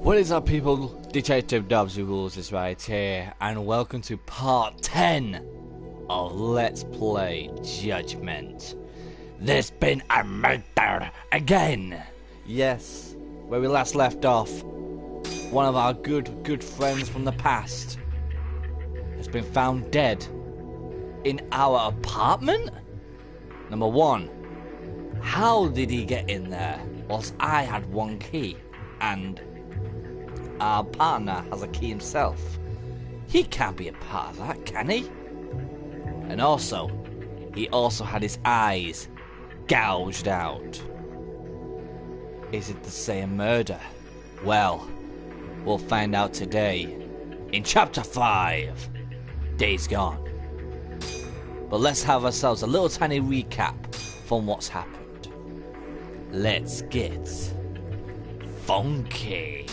What is up, people? Detective Dubs who rules is right here, and welcome to part 10 of Let's Play Judgment. There's been a murder again! Yes, where we last left off, one of our good friends from the past has been found dead in our apartment? Number one, how did he get in there whilst I had one key and our partner has a key himself? He can't be a part of that, can he? And also, he also had his eyes gouged out. Is it the same murder? Well, we'll find out today in Chapter 5, Days Gone. But let's have ourselves a little tiny recap from what's happened. Let's get funky.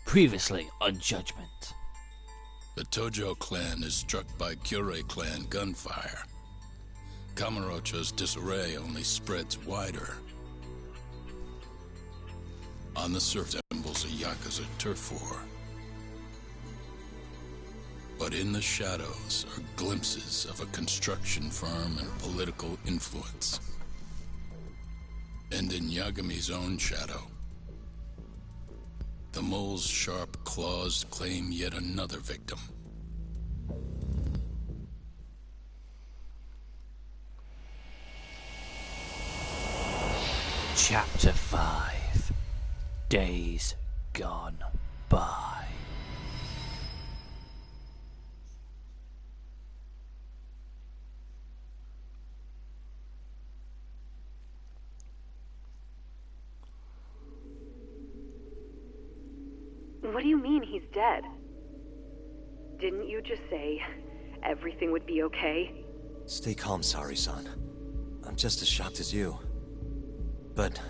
Previously on Judgment. The Tojo clan is struck by Kyorei clan gunfire. Kamurocho's disarray only spreads wider. On the surface resembles a Yakuza turf war. But in the shadows are glimpses of a construction firm and political influence. And in Yagami's own shadow, the mole's sharp claws claim yet another victim. Chapter 5, Days Gone By. What do you mean he's dead? Didn't you just say everything would be okay? Stay calm, Sari-san. I'm just as shocked as you. But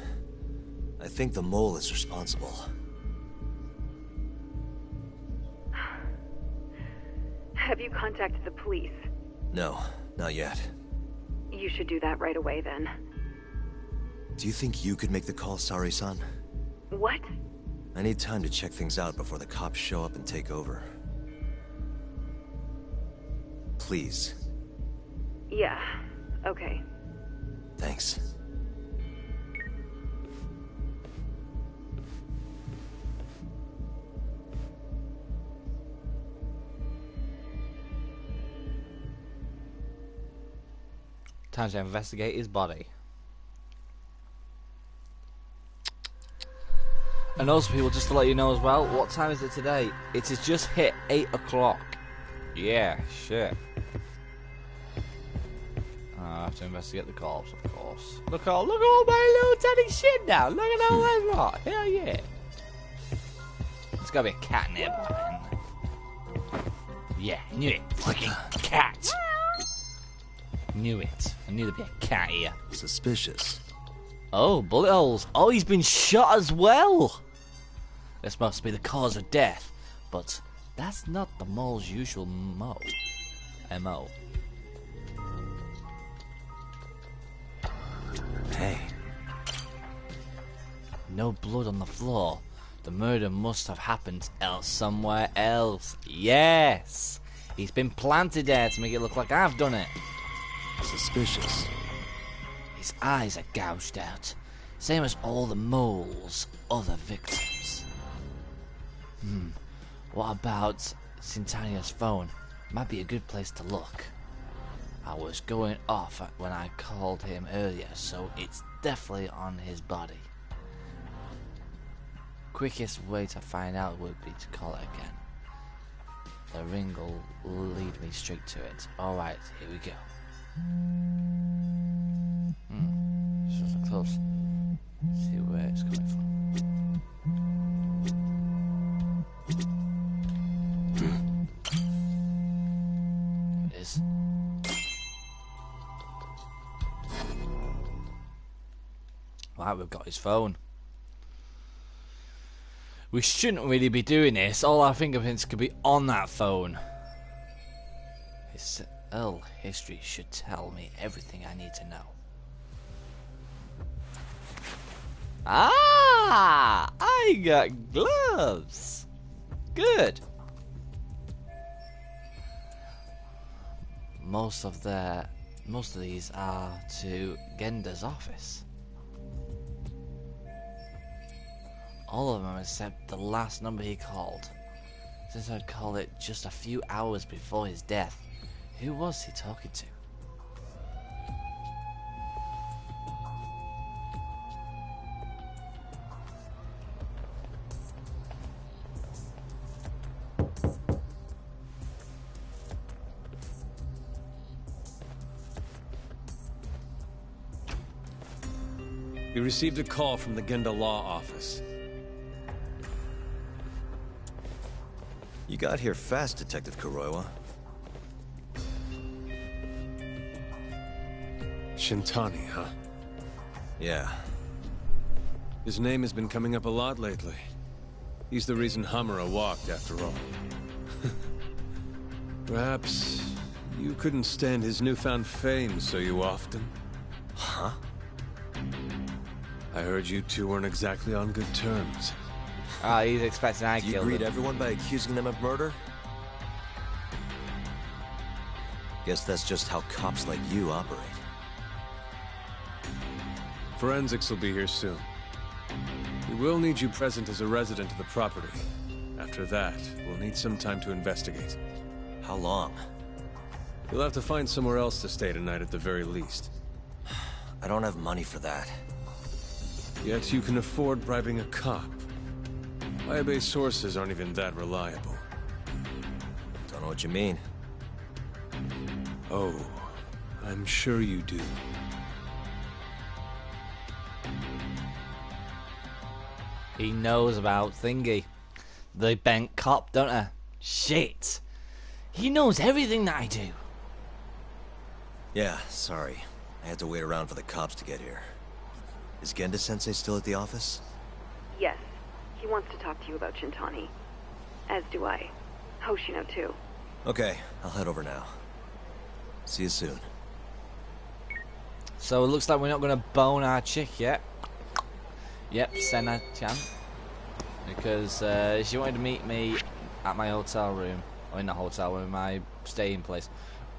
I think the mole is responsible. Have you contacted the police? No, not yet. You should do that right away then. Do you think you could make the call, Sari-san? What? I need time to check things out before the cops show up and take over. Please. Yeah, okay. Thanks. Time to investigate his body. And also, people, just to let you know as well, what time is it today? It has just hit 8 o'clock. Yeah, shit. I have to investigate the corpse, of course. Look at all my little tiny shit now. Look at all that lot. Hell yeah. There's gotta be a cat nearby. Yeah, knew it. Fucking cat. Knew it. I knew there'd be a cat here. Suspicious. Oh, bullet holes. Oh, he's been shot as well. This must be the cause of death, but that's not the mole's usual MO. Hey. No blood on the floor. The murder must have happened somewhere else. Yes! He's been planted there to make it look like I've done it. Suspicious. His eyes are gouged out, same as all the mole's other victims. What about Cintania's phone? Might be a good place to look. I was going off when I called him earlier, so it's definitely on his body. Quickest way to find out would be to call it again. The ring will lead me straight to it. Alright, here we go. This was close. See where it's coming from. It is. Right, we've got his phone. We shouldn't really be doing this. All our fingerprints could be on that phone. His Earl history should tell me everything I need to know. Ah! I got gloves! Good. Most of these are to Genda's office. All of them except the last number he called. Since I'd called it just a few hours before his death, who was he talking to? You received a call from the Genda Law Office. You got here fast, Detective Kuroiwa. Shintani, huh? Yeah. His name has been coming up a lot lately. He's the reason Hamura walked, after all. Perhaps you couldn't stand his newfound fame so you often. Huh? I heard you two weren't exactly on good terms. Ah, he's expecting I Do you killed greet him. everyone by accusing them of murder? Guess that's just how cops like you operate. Forensics will be here soon. We will need you present as a resident of the property. After that, we'll need some time to investigate. How long? You'll have to find somewhere else to stay tonight at the very least. I don't have money for that. Yet you can afford bribing a cop. Fire-based sources aren't even that reliable. Don't know what you mean. Oh, I'm sure you do. He knows about Thingy. The bent cop, don't I? Shit. He knows everything that I do. Yeah, sorry. I had to wait around for the cops to get here. Is Genda-sensei still at the office? Yes. He wants to talk to you about Shintani. As do I. Hoshino, too. Okay, I'll head over now. See you soon. So it looks like we're not going to bone our chick yet. Yep, Senna-chan. Because she wanted to meet me at my hotel room. Or in the hotel room, my staying place.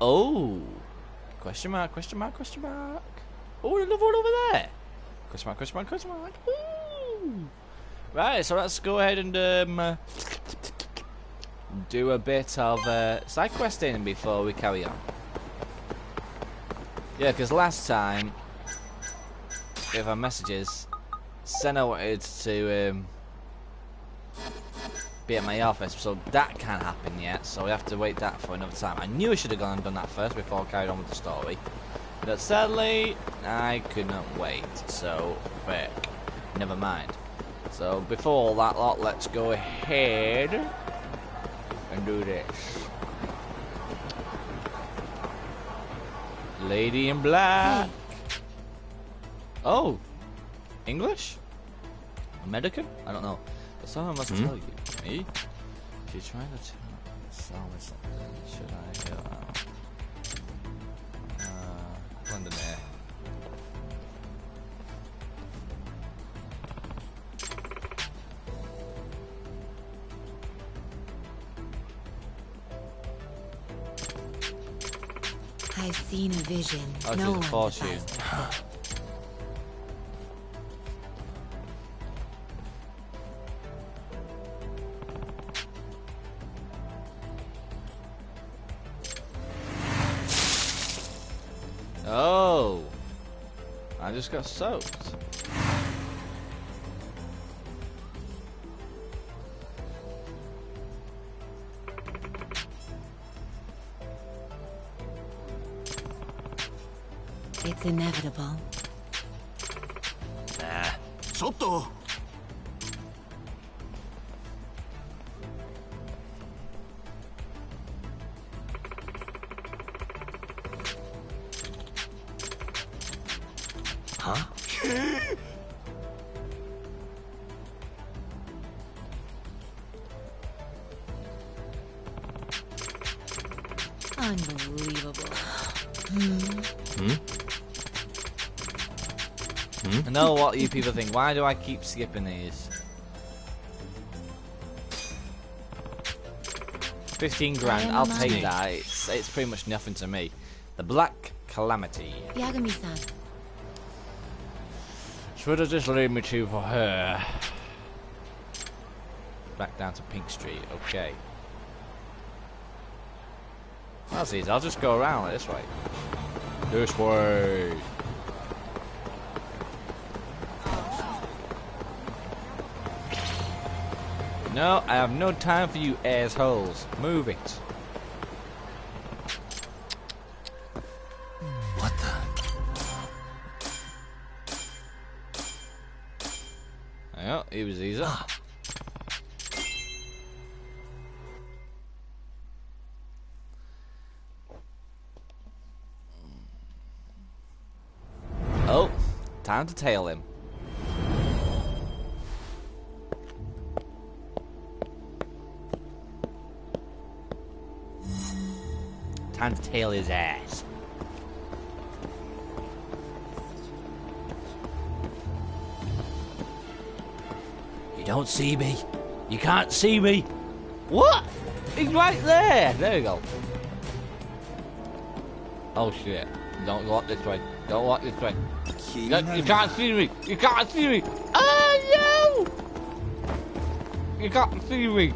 Oh! Question mark, question mark, question mark. Oh, another one over there. Question mark, question mark, question mark. Ooh. Right, so let's go ahead and do a bit of side questing before we carry on. Yeah, because last time, with our messages, Senna wanted to be at my office, so that can't happen yet, so we have to wait that for another time. I knew I should have gone and done that first before I carried on with the story, but sadly, I couldn't wait, so frick, never mind. So before all that lot, let's go ahead and do this. Lady in Black. Hey. Oh, English? American? I don't know. But someone must tell you. Me? If you try to sell me something, should I go out? London Air. I've seen a vision. Oh, No she's a one fortune. defies that. Oh, I just got soaked. It's inevitable. Nah, ちょっと。Huh? Unbelievable. I know what you people think. Why do I keep skipping these? 15 grand, I'll take that. It's pretty much nothing to me. The Black Calamity. Yagami-san. Should have just leave me to for her. Back down to Pink Street, okay. That's easy, I'll just go around this way. This way. No, I have no time for you assholes. Move it. What the? Oh, it was easy. Oh, time to tail him. Time to tail his ass. You don't see me. You can't see me. What? He's right there. There we go. Oh shit. Don't walk this way. Don't walk this way. You can't see me. You can't see me. Oh no! You can't see me.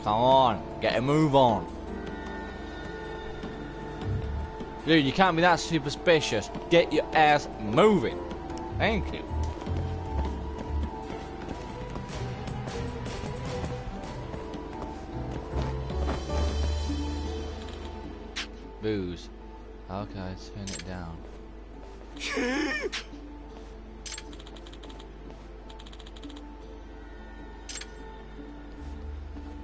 Come on, get a move on. Dude, you can't be that suspicious. Get your ass moving. Thank you. Booze. Okay, let's turn it down.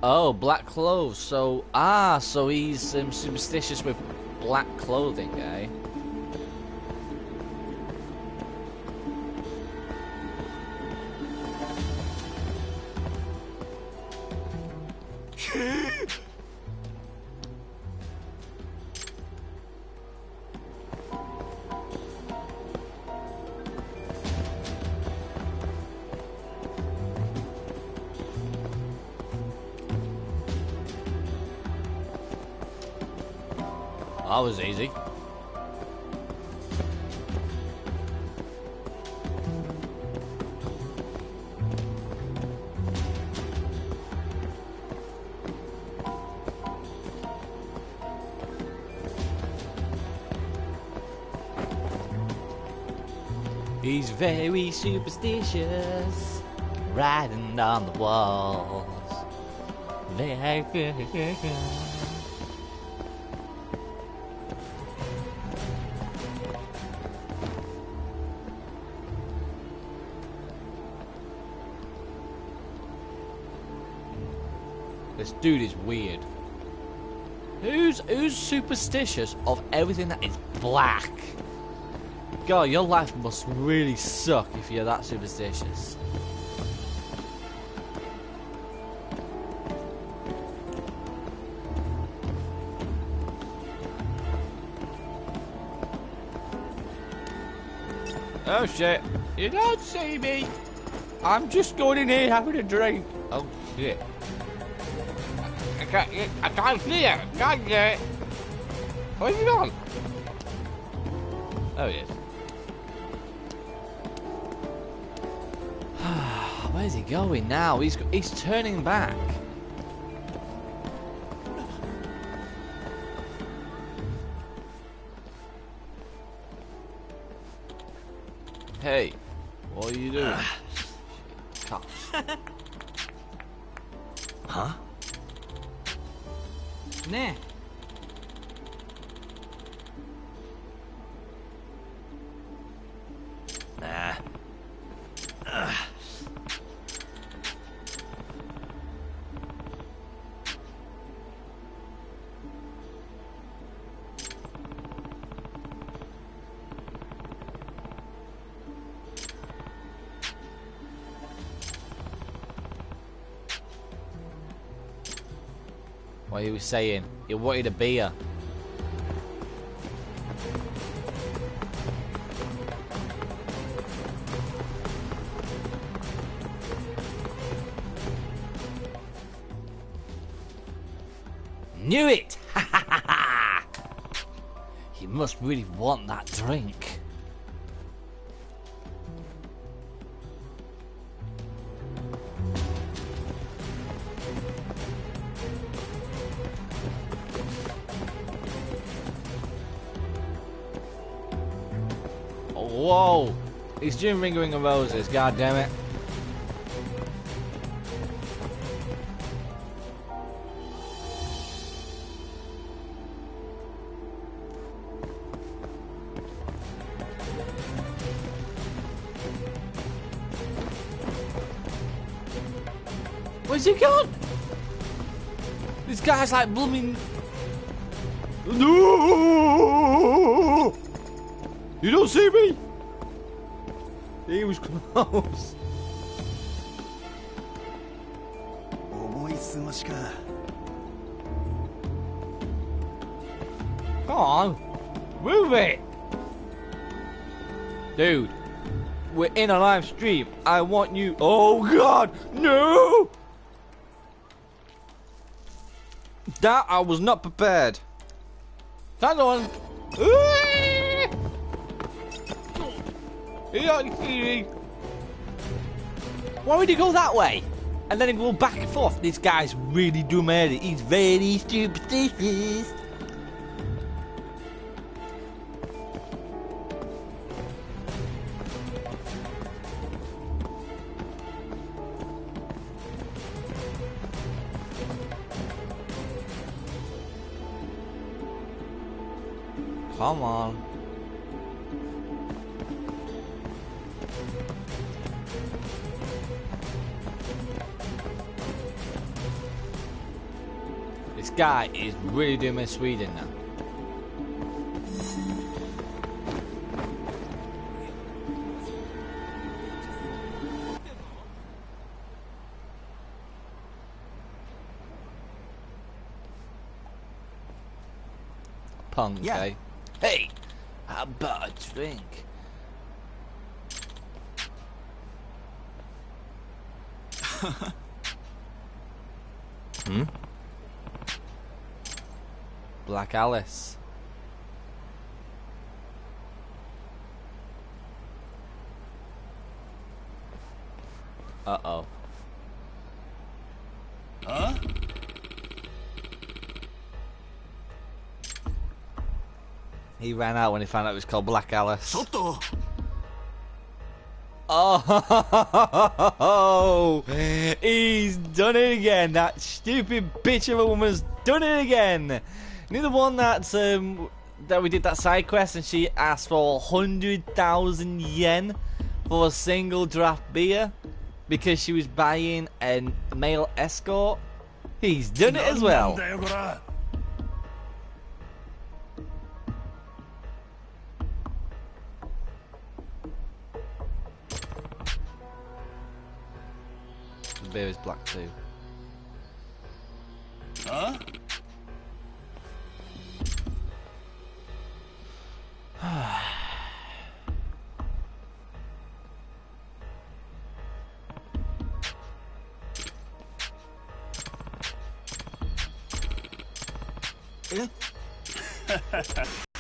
Oh, black clothes. So, so he's superstitious with black clothing, eh? That was easy. He's very superstitious, riding on the walls. This dude is weird. Who's superstitious of everything that is black? God, your life must really suck if you're that superstitious. Oh shit, you don't see me. I'm just going in here having a drink. Oh shit. I can't see it. Can't get it. Where's he gone? Oh, he is. Where's he going now? He's turning back. Hey, what are you doing? Cops. Huh? Nah. Nah. What he was saying, he wanted a beer. Knew it! Ha ha ha ha! He must really want that drink. Whoa! He's doing Ring of Roses, god damn it. Where's he gone? This guy's like blooming. No! You don't see me? He was close. Come on, move it, dude. We're in a live stream. I want you. Oh God, no! That I was not prepared. That's on. Why would he go that way? And then he go back and forth. This guy's really dumb-headed. He's very superstitious. Come on. This guy is really doing in Sweden now. Punk, Yeah. eh? Hey, how about a drink? Hmm? Black Alice. Uh-oh. Huh? He ran out when he found out it was called Black Alice. Oh, he's done it again. That stupid bitch of a woman's done it again. You know the one that's that we did that side quest and she asked for 100,000 yen for a single draft beer because she was buying a male escort. He's done it as well. The beer is black too. Huh?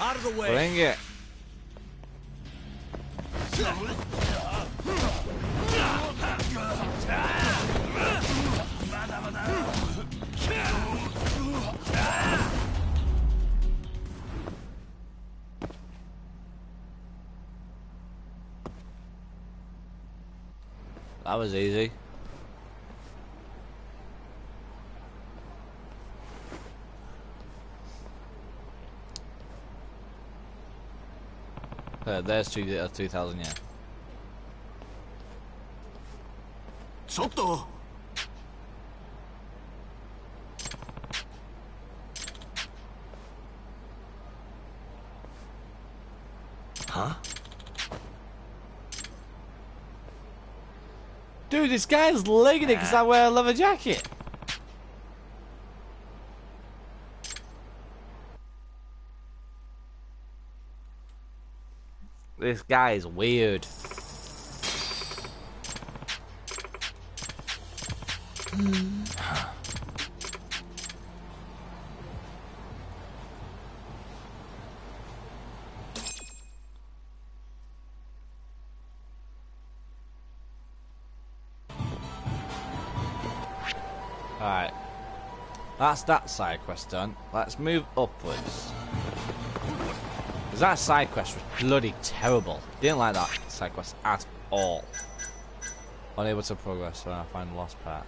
Out of the way. Bring it. That was easy. There's 2,000, yeah. ちょっと Huh? Dude, this guy's legging it because I wear a leather jacket. This guy is weird. Alright. That's that side quest done. Let's move upwards. Because that side quest was bloody terrible. Didn't like that side quest at all. Unable to progress when I find the lost part.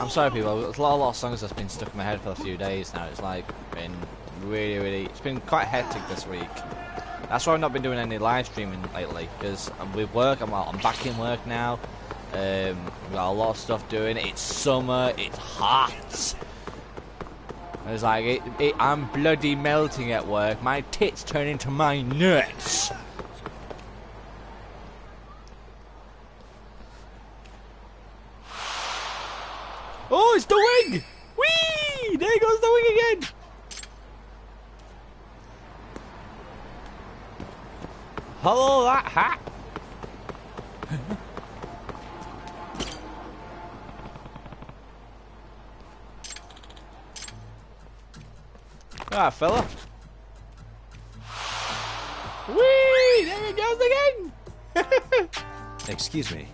I'm sorry people, there's a lot of songs that's been stuck in my head for a few days now. It's like been really, it's been quite hectic this week. That's why I've not been doing any live streaming lately, because with work, I'm back in work now. We've got a lot of stuff doing. It's summer, it's hot. It's like, I'm bloody melting at work. My tits turn into my nuts. Oh, it's the wing! Whee! There goes the wing again! Hello, that hat! Ah, fella. Whee! There it goes again! Excuse me.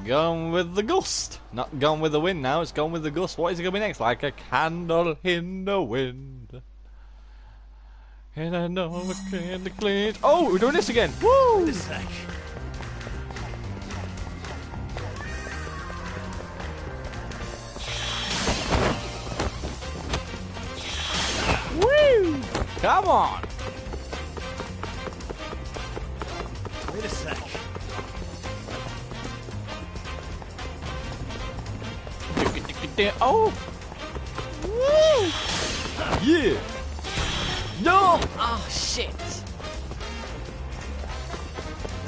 Gone with the gust. Not gone with the wind now, it's gone with the gust. What is it going to be next? Like a candle in the wind. And I know it's kind of clean. Oh, we're doing this again. Woo! Wait a sec. Woo! Come on! Wait a sec. Oh! Woo! Yeah! No! Oh, shit!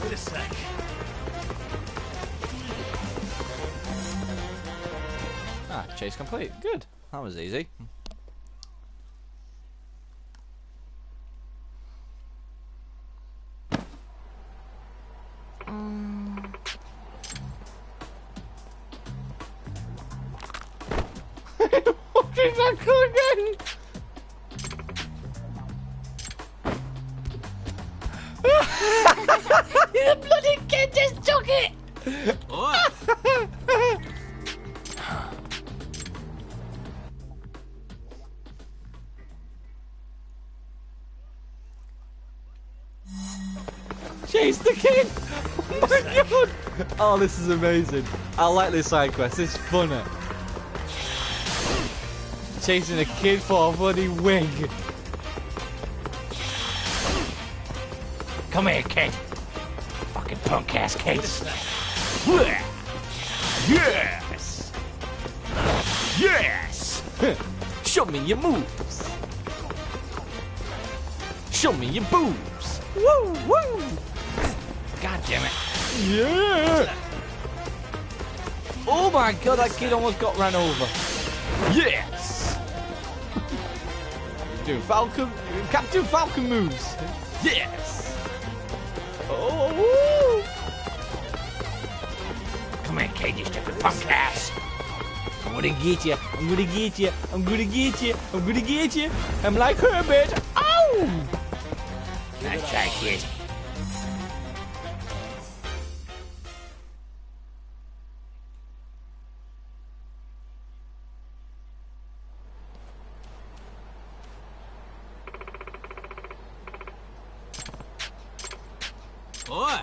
Wait a sec. Ah, chase complete. Good. That was easy. What is that called again? The bloody kid just took it! Chase the kid! Oh my god! Oh, this is amazing. I like this side quest, it's funny. Chasing a kid for a bloody wig. Come here, kid. Fucking punk ass kids. Yes! Yes! Show me your moves. Show me your boobs. Woo! Woo! God damn it. Yeah! Oh my god, that kid almost got ran over. Yes! Doing Falcon, Captain Falcon moves. Yes! Oh! Woo! Come here, kid, you stupid punk ass. I'm gonna get you. I'm gonna get you. I'm gonna get you. I'm gonna get you. I'm like Herbert. Ow! Nice try, kid. Oi!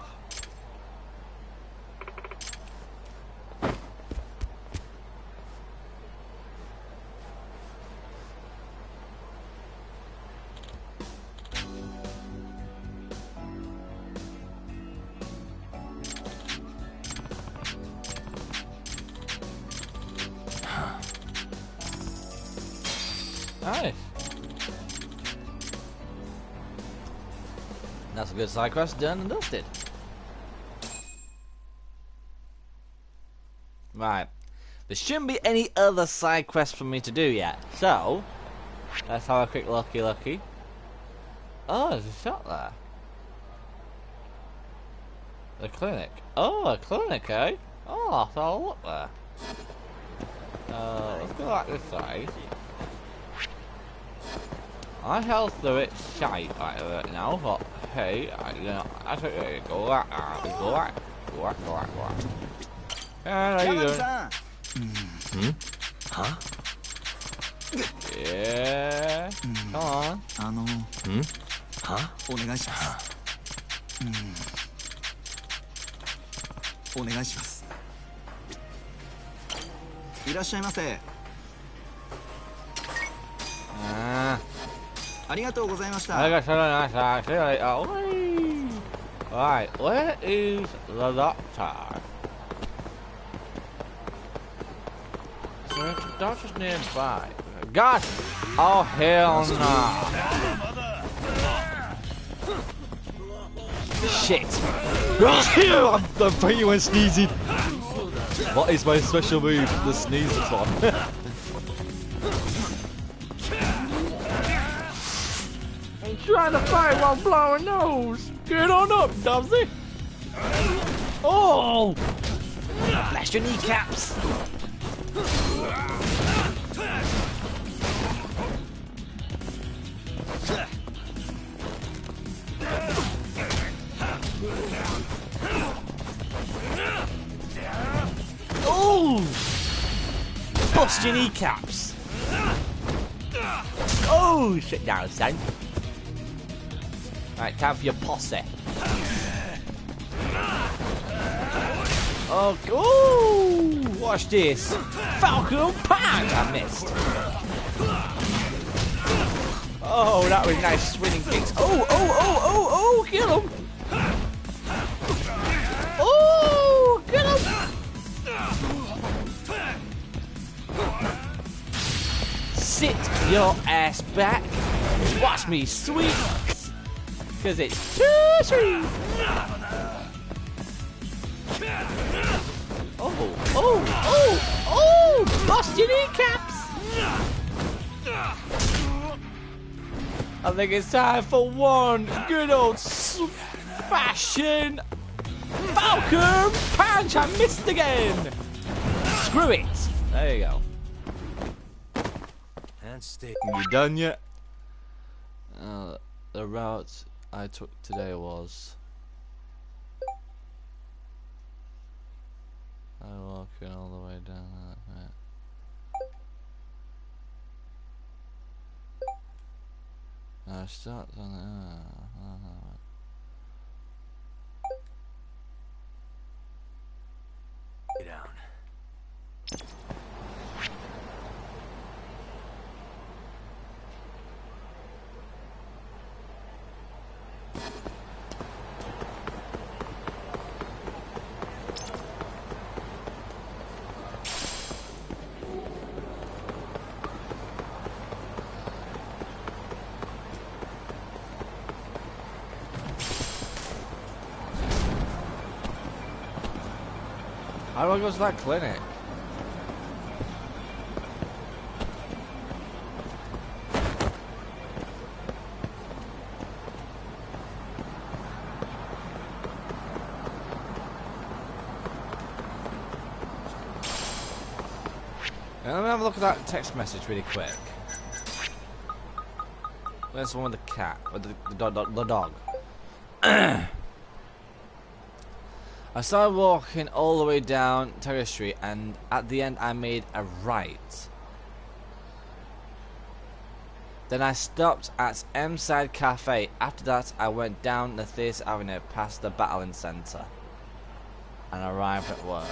Nice. That's a good side quest done and dusted. Right. There shouldn't be any other side quests for me to do yet. So, let's have a quick looky. Oh, there's a shop there. The clinic. Oh, a clinic, eh? Oh, so I'll look there. Let's go like this side. My health through it shite right now, but hey, I think there you go like that. Go like. Yeah, there you go. Huh? Yeah. Come on. Huh? お願いします。お願いします。いらっしゃいませ。ありがとうございました。 I got something nice. See you later. Whee! Right, where is the doctor? So the doctor's nearby. God! Oh hell no! Shit! I'm fighting you when sneezing. What is my special move? The sneezing one. Trying to fight while blowing nose. Get on up, Dubsy. Oh! Blast your kneecaps. Oh! Bust your kneecaps. Oh, sit down, son. Right, time for your posse. Oh, ooh, watch this. Falcon Punch! I missed. Oh, that was nice swinging kicks. Oh, kill him. Oh, kill him. Sit your ass back. Watch me sweep. Because it's too sweet. Oh, bust your kneecaps. I think it's time for one good old fashion Falcon Punch. I missed again. Screw it. There you go. And stay. You done yet? The route I took today was walking all the way down that bit. I start on Lay down. How do I go to that clinic? Now, let me have a look at that text message really quick. Where's the one with the cat? With the dog? I started walking all the way down Terrace Street, and at the end I made a right. Then I stopped at M Side Cafe. After that I went down the Theatre Avenue past the Battling Centre and arrived at work.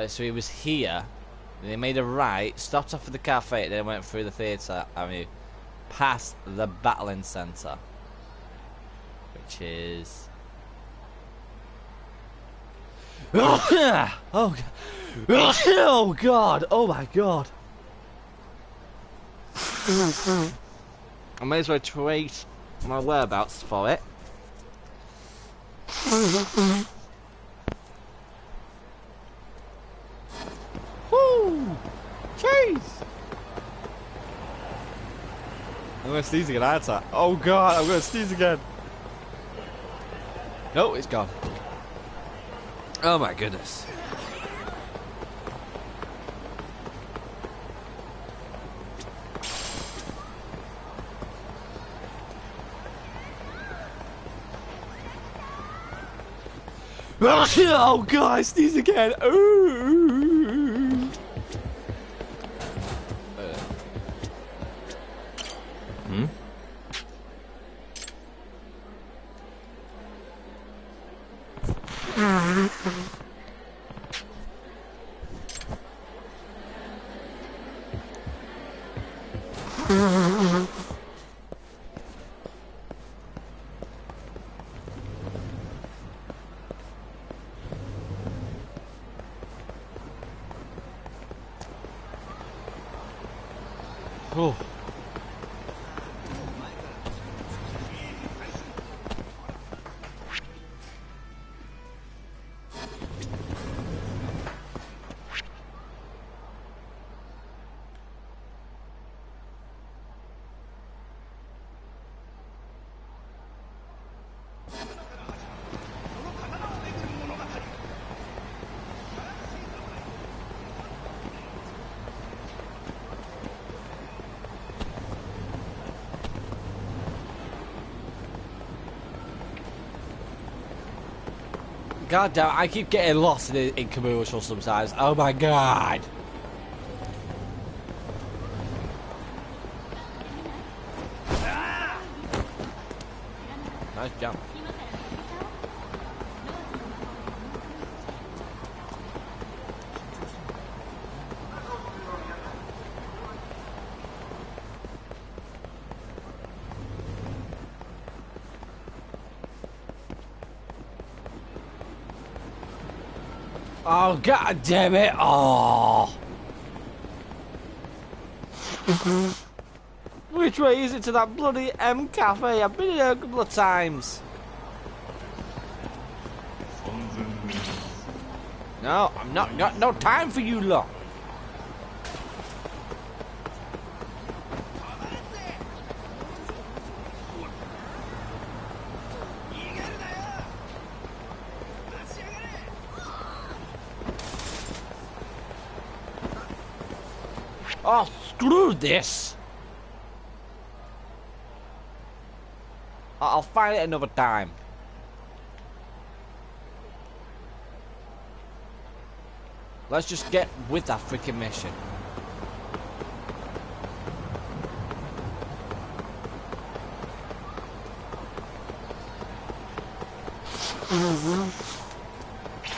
So he was here, then he made a right, stopped off at the cafe, then went through the Theatre Avenue, past the Battling Centre, which is... Oh God! Oh God! Oh my God! I may as well trace my whereabouts for it. Woo! Jeez! I'm gonna sneeze again, aren't I? Oh God, I'm gonna sneeze again. No, it's gone. Oh my goodness. Oh God, I sneeze again. Ooh. Oh. God damn, I keep getting lost in commercials sometimes. Oh my God. Nice jump. Oh God damn it! Oh. Which way is it to that bloody M Cafe? I've been here a couple of times. No, I'm not. Got no time for you lot. Oh, screw this! I'll find it another time. Let's just get with that freaking mission.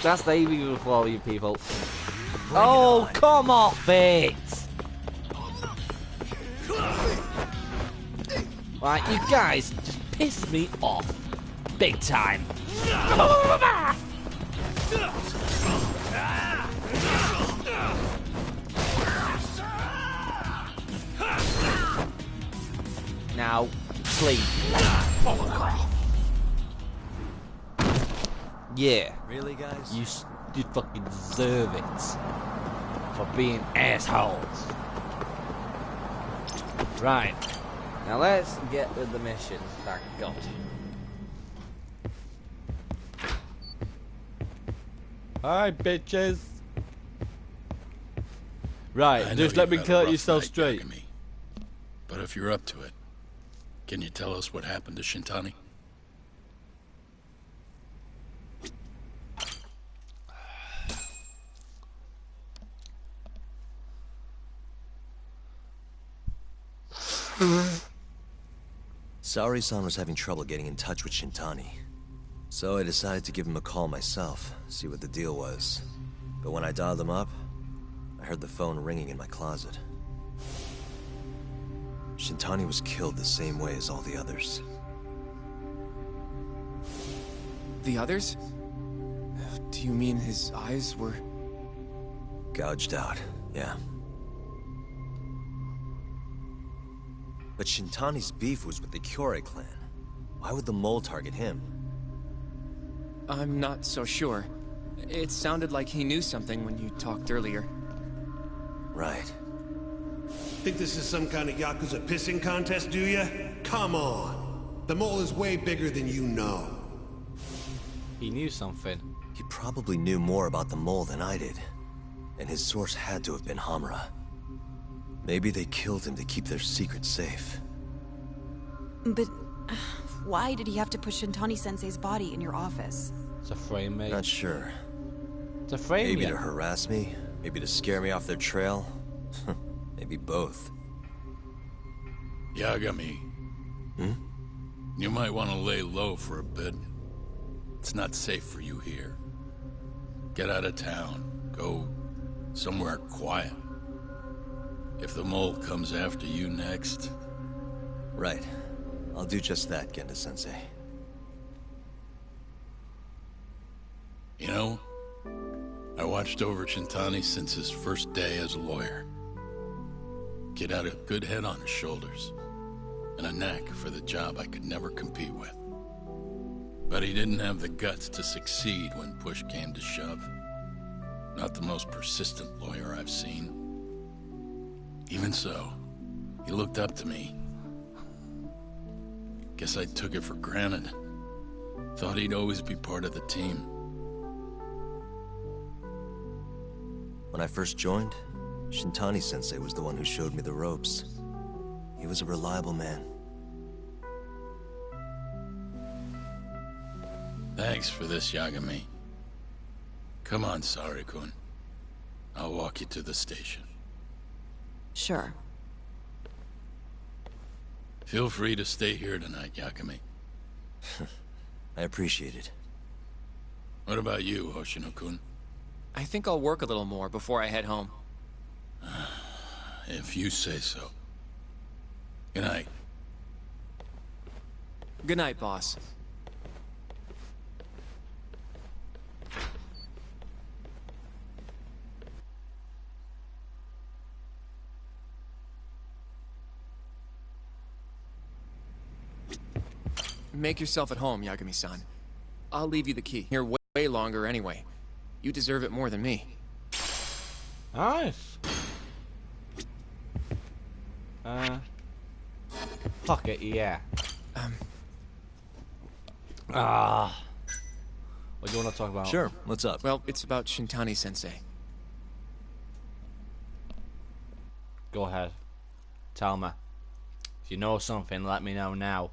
That's the illegal for you people. Oh, come off it! Right, you guys just piss me off. Big time. Now, please. Yeah. Really, guys? You fucking deserve it. for being assholes. Right. Now let's get with the missions. Thank God. Hi, bitches. Right, I know just let you've me had a cut yourself rough night, straight. Yagami. But if you're up to it, can you tell us what happened to Shintani? Saori-san was having trouble getting in touch with Shintani. So I decided to give him a call myself, see what the deal was. But when I dialed him up, I heard the phone ringing in my closet. Shintani was killed the same way as all the others. The others? Do you mean his eyes were... Gouged out, yeah. But Shintani's beef was with the Kyorei clan. Why would the mole target him? I'm not so sure. It sounded like he knew something when you talked earlier. Right. Think this is some kind of Yakuza pissing contest, do ya? Come on! The mole is way bigger than you know. He knew something. He probably knew more about the mole than I did. And his source had to have been Hamura. Maybe they killed him to keep their secret safe. But why did he have to put Shintani-sensei's body in your office? It's a frame, mate. Not sure. It's a frame, Maybe yeah. to harass me, maybe to scare me off their trail. Maybe both. Yagami. You might want to lay low for a bit. It's not safe for you here. Get out of town. Go somewhere quiet. If the mole comes after you next... Right. I'll do just that, Genda-sensei. You know, I watched over Shintani since his first day as a lawyer. Kid had a good head on his shoulders, and a knack for the job I could never compete with. But he didn't have the guts to succeed when push came to shove. Not the most persistent lawyer I've seen. Even so, he looked up to me. Guess I took it for granted. Thought he'd always be part of the team. When I first joined, Shintani-sensei was the one who showed me the ropes. He was a reliable man. Thanks for this, Yagami. Come on, Sari-kun. I'll walk you to the station. Sure. Feel free to stay here tonight, Yagami. I appreciate it. What about you, Hoshino-kun? I think I'll work a little more before I head home. If you say so. Good night. Good night, boss. Make yourself at home, Yagami-san. I'll leave you the key. You're way longer anyway. You deserve it more than me. Nice. Fuck it, yeah. What do you want to talk about? Sure, what's up? Well, it's about Shintani-sensei. Go ahead. Tell me. If you know something, let me know now.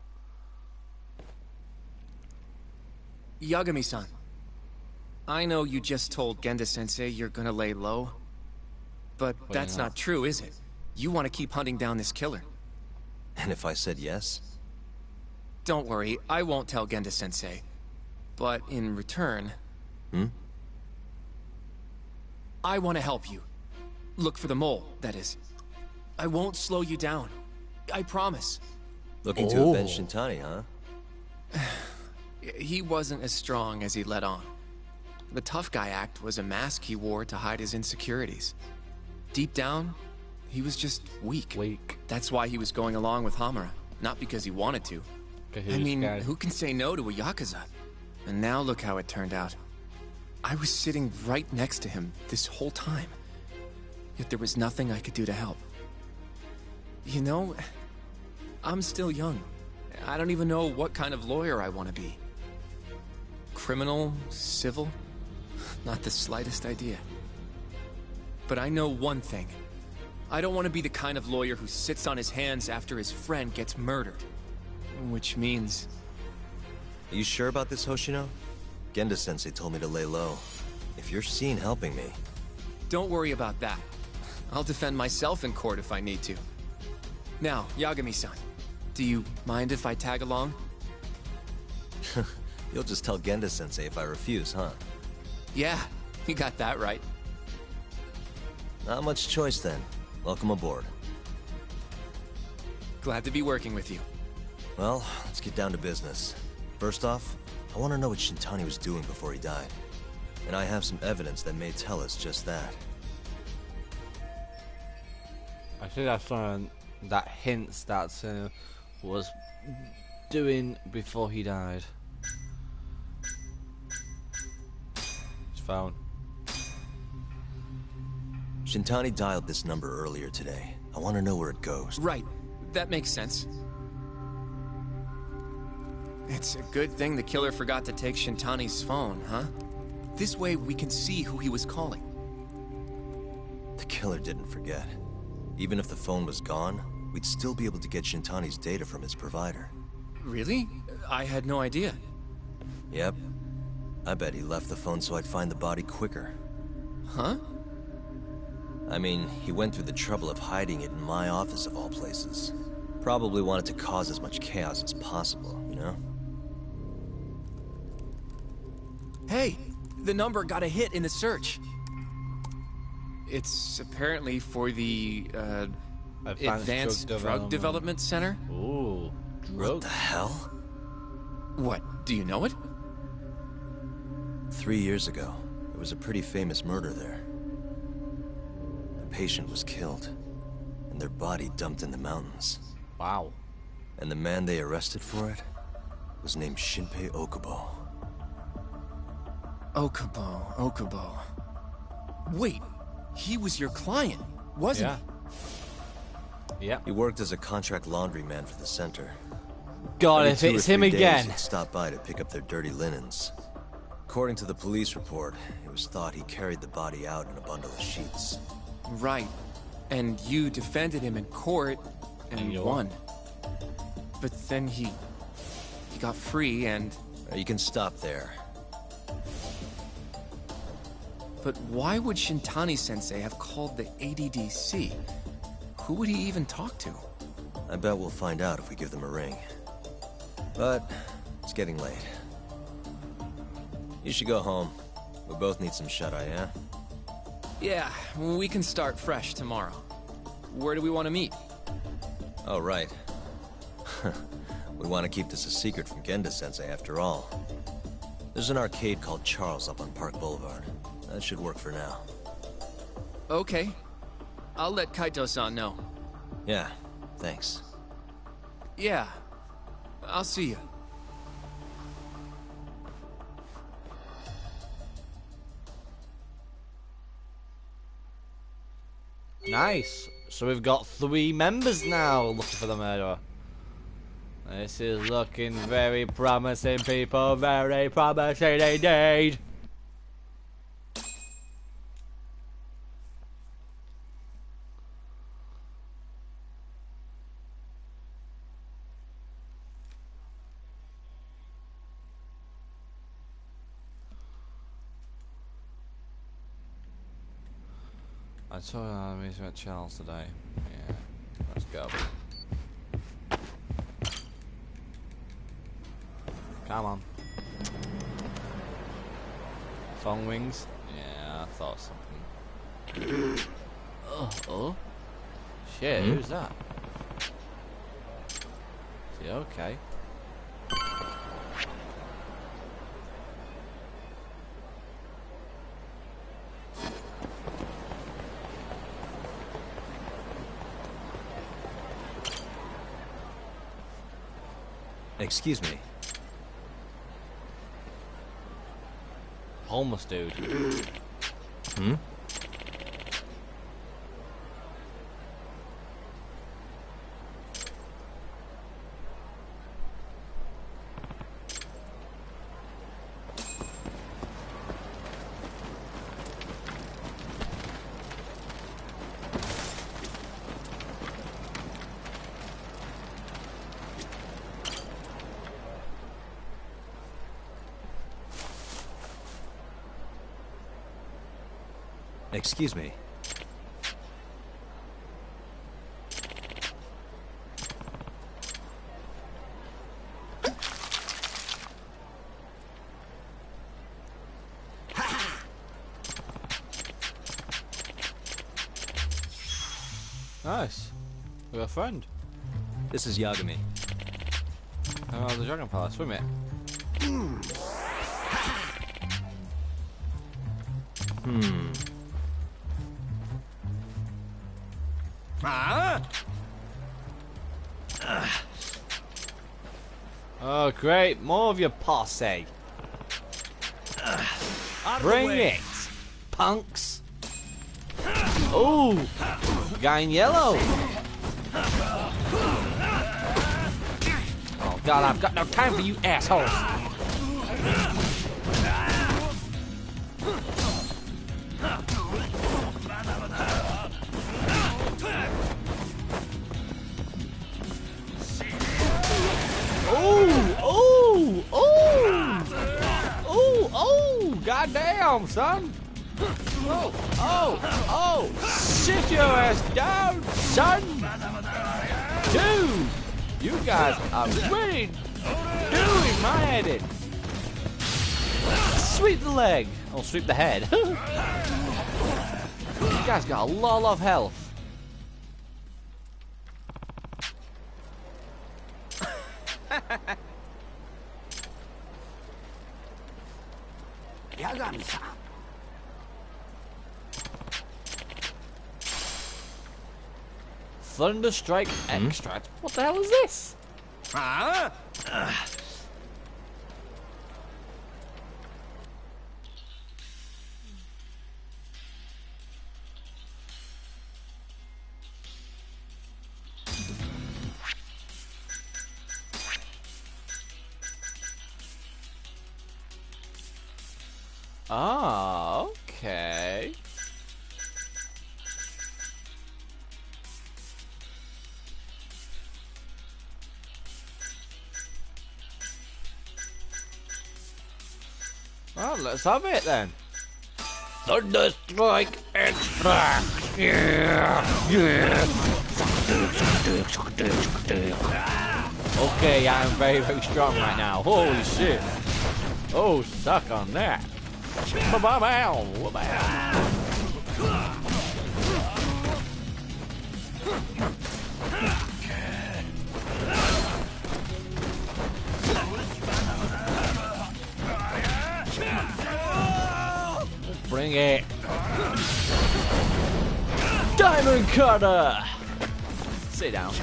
Yagami-san. I know you just told Genda-sensei you're gonna lay low. But that's not true, is it? You want to keep hunting down this killer. And if I said yes? Don't worry, I won't tell Genda-sensei. But in return... I want to help you. Look for the mole, that is. I won't slow you down. I promise. Looking to avenge Shintani, huh? He wasn't as strong as he let on. The tough guy act was a mask he wore to hide his insecurities. Deep down, he was just weak. That's why he was going along with Hamura, not because he wanted to. I mean, who can say no to a Yakuza? And now look how it turned out. I was sitting right next to him this whole time. yet there was nothing I could do to help. You know, I'm still young. I don't even know what kind of lawyer I want to be. Criminal? Civil? Not the slightest idea. But I know one thing. I don't want to be the kind of lawyer who sits on his hands after his friend gets murdered. Which means... Are you sure about this, Hoshino? Genda-sensei told me to lay low. If you're seen helping me... Don't worry about that. I'll defend myself in court if I need to. Now, Yagami-san, do you mind if I tag along? You'll just tell Genda-sensei if I refuse, huh? Yeah, you got that right. Not much choice then. Welcome aboard. Glad to be working with you. Well, let's get down to business. First off, I want to know what Shintani was doing before he died. And I have some evidence that may tell us just that. I think I saw that hints that was doing before he died. His phone. Shintani dialed this number earlier today. I want to know where it goes. Right. That makes sense. It's a good thing the killer forgot to take Shintani's phone, huh? This way we can see who he was calling. The killer didn't forget. Even if the phone was gone, we'd still be able to get Shintani's data from his provider. Really? I had no idea. Yep. I bet he left the phone so I'd find the body quicker. Huh? I mean, he went through the trouble of hiding it in my office of all places. Probably wanted to cause as much chaos as possible, you know? Hey! The number got a hit in the search. It's apparently for the, Advanced Drug Development Center? Ooh, What the hell? What, do you know it? 3 years ago, there was a pretty famous murder there. A patient was killed, and their body dumped in the mountains. Wow. And the man they arrested for it was named Shinpei Okubo. Okubo. Wait, he was your client, wasn't he? Yeah. He worked as a contract laundryman for the center. God, Every if 2 or it's 3 him days, again. He'd stop by to pick up their dirty linens. According to the police report, it was thought he carried the body out in a bundle of sheets. Right. And you defended him in court and you won. But then he got free and... You can stop there. But why would Shintani-sensei have called the ADDC? Who would he even talk to? I bet we'll find out if we give them a ring. But it's getting late. You should go home. We both need some shut-eye, yeah? Yeah, we can start fresh tomorrow. Where do we want to meet? Oh, right. We want to keep this a secret from Genda-sensei after all. There's an arcade called Charles up on Park Boulevard. That should work for now. Okay. I'll let Kaito-san know. Yeah, thanks. Yeah. I'll see you. Nice. So we've got 3 members now looking for the murderer. This is looking very promising, people. Very promising indeed. I saw a meeting at Charles today. Yeah, let's go. Come on. Phone rings? Yeah, I thought something. Oh. Shit, who's that? Is he okay? Excuse me. Homeless dude. Excuse me. Nice. We got a friend. This is Yagami. Oh, the Dragon Palace. Swim it. Oh, great. More of your posse. Bring it, punks. Oh, guy in yellow. Oh, God, I've got no time for you assholes. Goddamn, son! Oh! Sit your ass down, son! Dude! You guys are really doing my head in. Sweep the leg! Or sweep the head. You guys got a lot of health. Yagami-san. Thunderstrike extract? What the hell is this? Ah, okay. Well, let's have it then. Thunderstrike extract. Yeah. Okay, I'm very, very strong right now. Holy shit. Oh, suck on that. Bring it. Diamond Cutter. Sit down.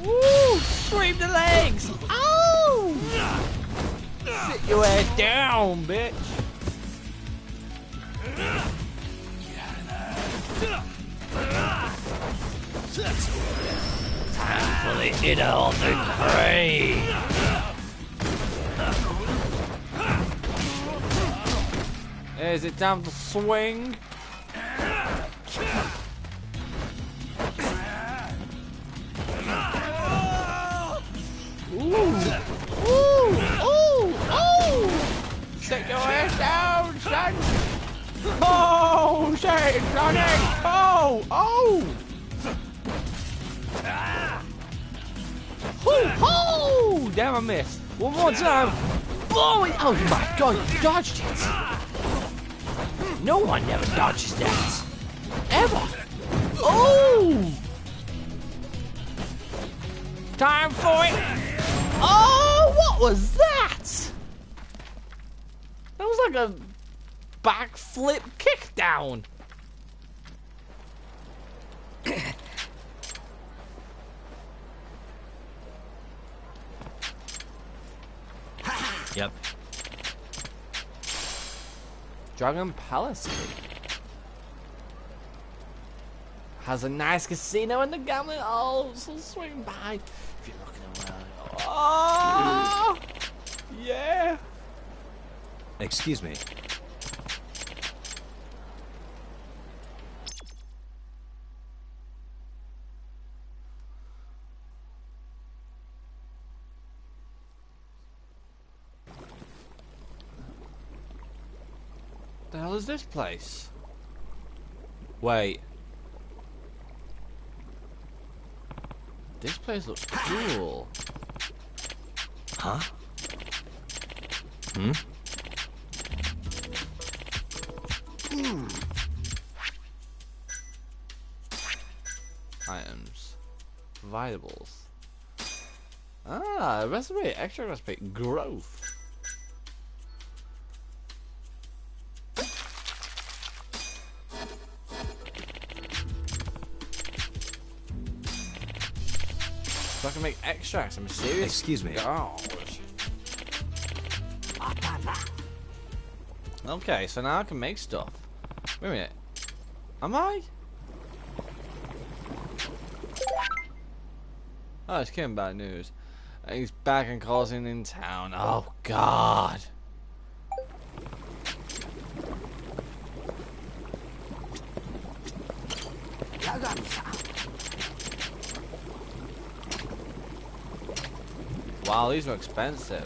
Woo! Sweep the legs. Oh! Sit your ass down, bitch. Time for the inner of the prey. Is it time to swing? Ooh! Sit your ass down, son! Oh, shit, Sonic! Oh! Oh! Damn, I missed. One more time. Oh my God, you dodged it! No one ever dodges that. Ever. Oh! Time for it. Oh, what was that? That was like a backflip kickdown. Yep. Dragon Palace has a nice casino in the gambling. Oh, so swing by if you're looking around. Oh, yeah. Excuse me. hell is this place? Wait. This place looks cool. Huh? Items. Vitables. Ah, recipe. Extra recipe. Growth. So I can make extracts. I'm serious. Excuse me. Gosh. Okay, so now I can make stuff. Wait a minute. Am I? Oh, it's getting bad news. He's back and causing in town. Oh, God. Wow, these are expensive.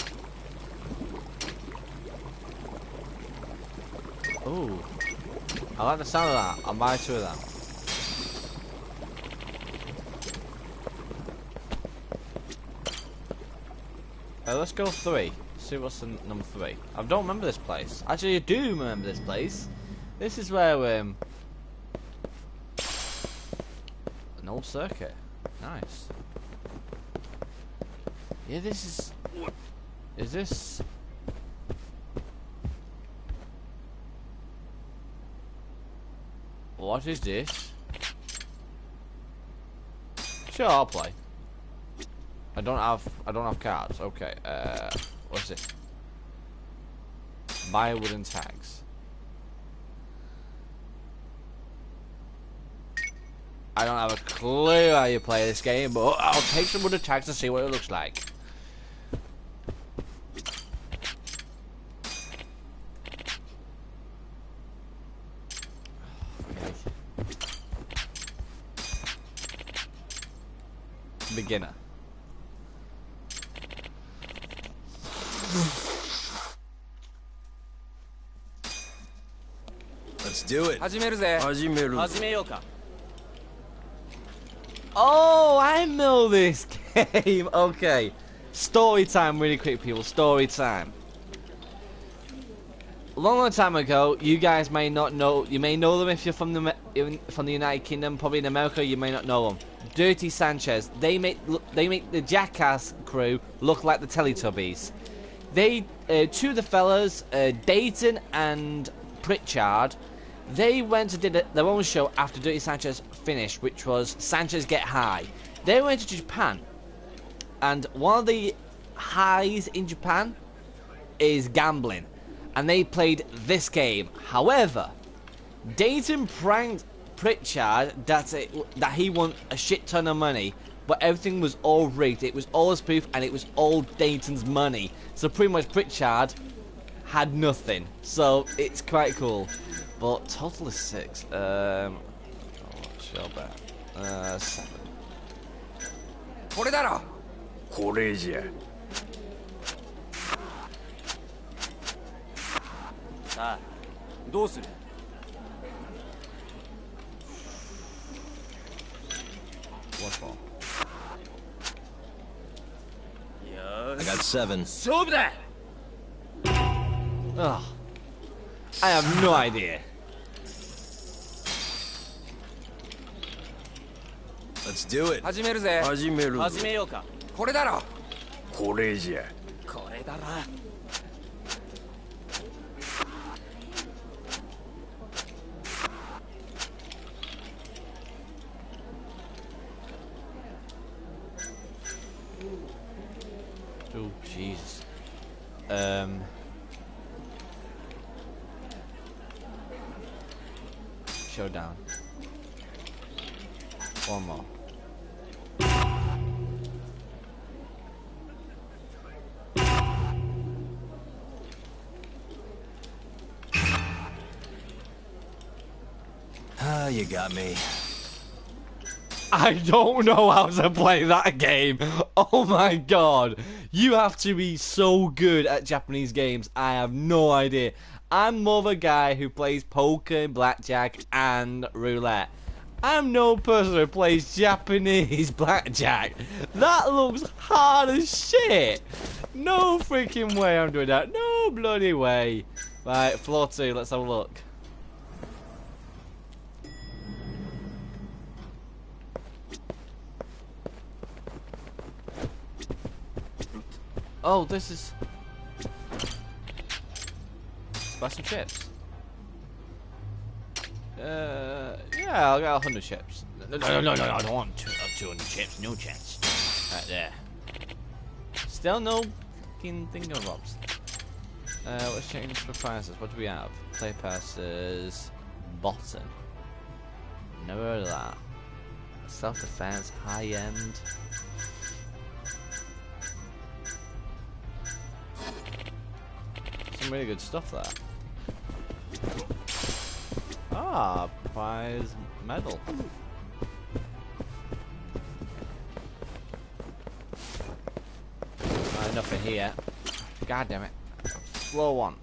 Ooh. I like the sound of that. I'll buy 2 of them. Let's go 3. See what's the number 3. I don't remember this place. Actually, I do remember this place. This is where, an old circuit. Nice. Yeah, this is... Is this... What is this? Sure, I'll play. I don't have cards. Okay. What's it? Buy wooden tags. I don't have a clue how you play this game, but I'll take some wooden tags to see what it looks like. Beginner. Let's do it. Oh, I know this game. Okay. Story time really quick, people. Story time. A long time ago, you guys may not know. You may know them if you're from the United Kingdom. Probably in America, you may not know them. Dirty Sanchez. They make the Jackass crew look like the Teletubbies. They 2 of the fellas, Dayton and Pritchard. They went to did their own show after Dirty Sanchez finished, which was Sanchez Get High. They went to Japan, and one of the highs in Japan is gambling, and they played this game. However, Dayton pranked Pritchard that he won a shit ton of money, but everything was all rigged. It was all a spoof, and it was all Dayton's money. So pretty much Pritchard had nothing. So it's quite cool. But total is 6. What's your bet? 7. これだろ。これじゃ。さあ、どうする？ What for? I got 7. 勝負だ。 Ugh. I have no idea. Let's do it. 始めるぜ。始める。始めようか。これだろ。これじゃ。これだろ。Oh Jesus. Showdown. One more. Ah, you got me. I don't know how to play that game. Oh my god. You have to be so good at Japanese games. I have no idea. I'm more the guy who plays poker, blackjack, and roulette. I'm no person who plays Japanese blackjack. That looks hard as shit. No freaking way I'm doing that. No bloody way. Right, floor 2, let's have a look. Oh, this is... Buy some chips. Yeah, I'll get 100 chips. No, I don't want 200 chips. No chance. Right there. Still no fucking thingamabobs. Let's change for prices. What do we have? Play passes. Bottom. Never heard of that. Self-defense, high end. Some really good stuff there. Ah, prize medal. Nothing here. God damn it. Floor 1.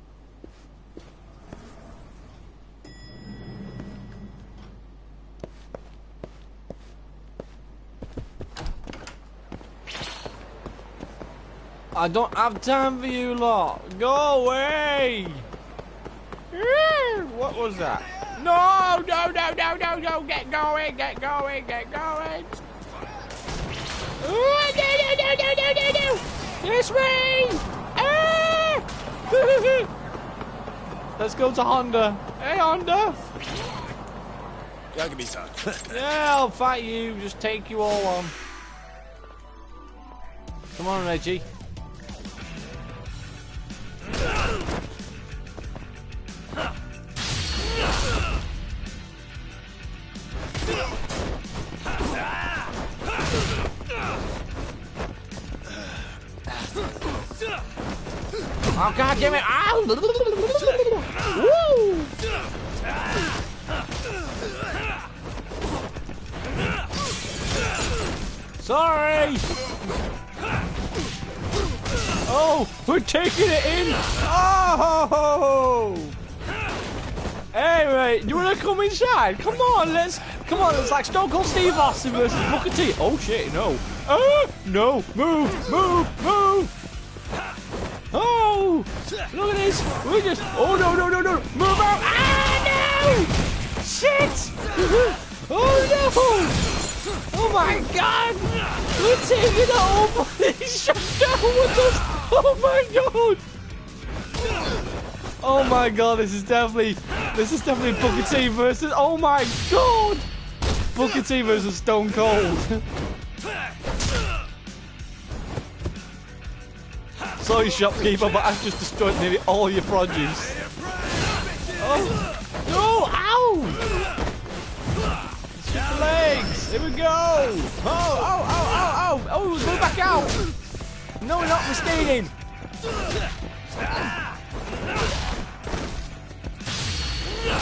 I don't have time for you lot. Go away. What was that? No, no. Get going. No. It's me. Let's go to Honda. Hey, Honda. Yeah, I'll fight you. Just take you all on. Come on, Reggie. Oh, God damn it! Ow! Woo! Sorry! Oh, we're taking it in! Oh! Hey, mate, do you want to come inside? Come on, it's like Stone Cold Steve Austin versus Booker T. Oh shit, no. No, move! Oh! Look at this! We just... Oh, no! Move out! Ah, no! Shit! Oh, no! Oh, my God! We're taking the whole body shut down with us! Oh, my God! Oh, my God, this is definitely Booker T versus... Oh, my God! Booker T versus Stone Cold. Sorry, shopkeeper, but I've just destroyed nearly all your produce. Oh! No! Ow! Shoot the legs! Here we go! Oh, move back out! No, we're not mistaken!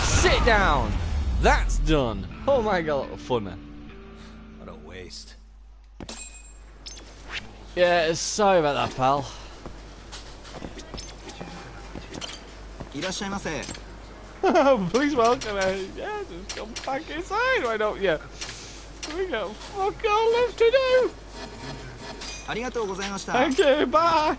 Sit down! That's done! Oh my God, funny. What a waste. Yeah, sorry about that, pal. いらっしゃいませ。 Please welcome me. Yeah, just come back inside, why don't you? We got fuck all left to do. ありがとうございました。 Thank you, bye.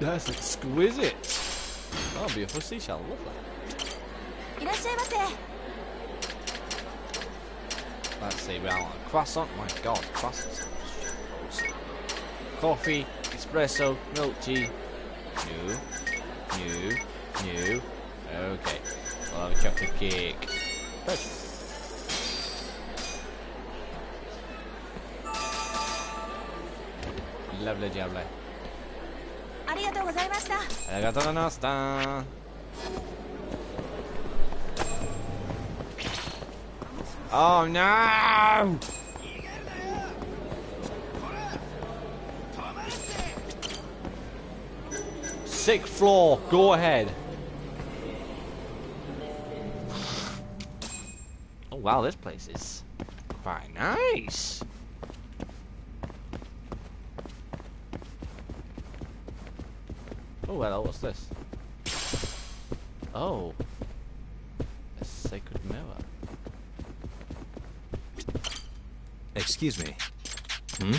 That's exquisite. Oh, beautiful seashell. Love that. いらっしゃいませ。 Let's see, we want a croissant. My God, croissants. Coffee, espresso, milk tea. New. Okay. I'll have a chocolate cake. Lovely jubbly. Arigatou gozaimashita. Oh no! Sixth floor, go ahead. Oh wow, this place is quite nice. Oh hello, what's this? Oh, a sacred mirror. Excuse me. Hmm?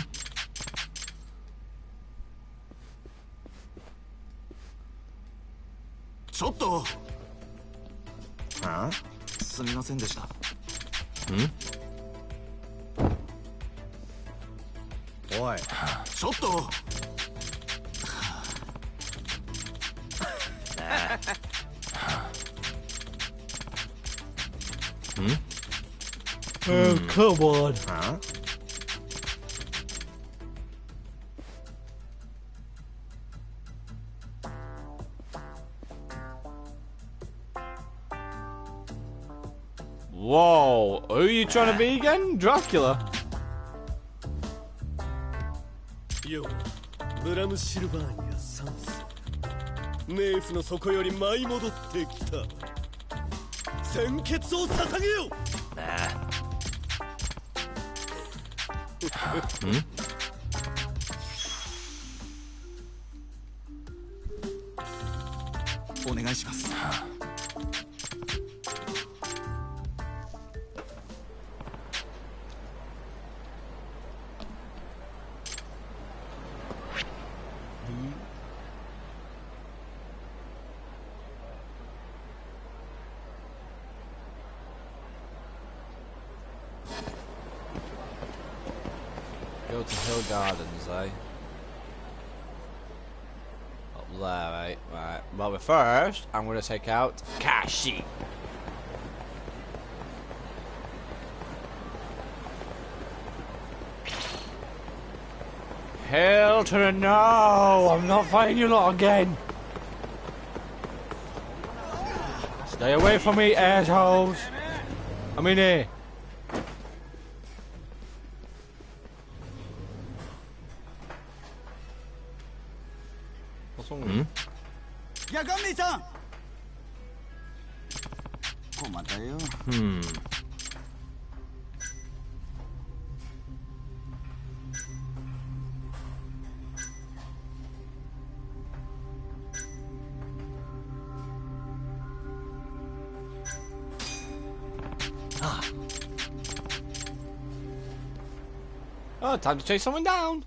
Chotto! Huh? すみませんでした。Hmm? おい、ちょっと。Hmm? Oh, come on. Huh? Whoa, who are you trying to be again? Dracula? Yo, ブラムシルバーニアサンス。冥府の底より舞い戻ってきた。鮮血を捧げよ。Hmm? お願いします。Go to Hill Gardens, eh? Up there, right? Right. Well, but first, I'm going to take out Kashi. Hell to the no! I'm not fighting you lot again! Stay away from me, assholes! I'm in here. What's wrong with you? やかんねえさん。困ったよ。Hmm. Oh, time to chase someone down.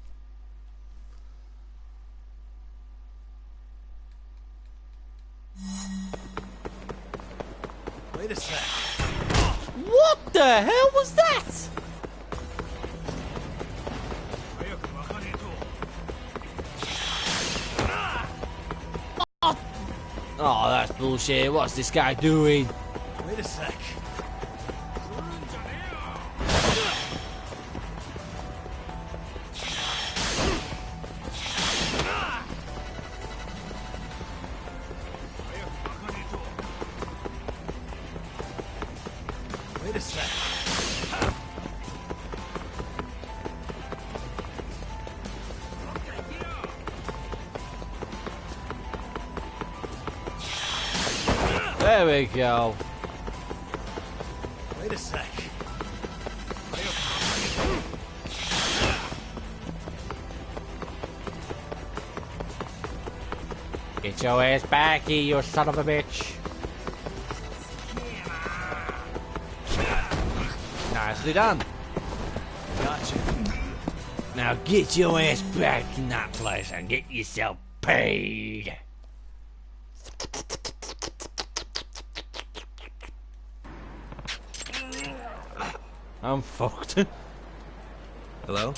Wait a sec. What the hell was that? Oh, that's bullshit. What's this guy doing? Wait a sec. Wait a sec. There we go. Wait a sec. Get your ass back here, you son of a bitch. Nicely done. Gotcha. Now get your ass back in that place and get yourself paid. I'm fucked. Hello?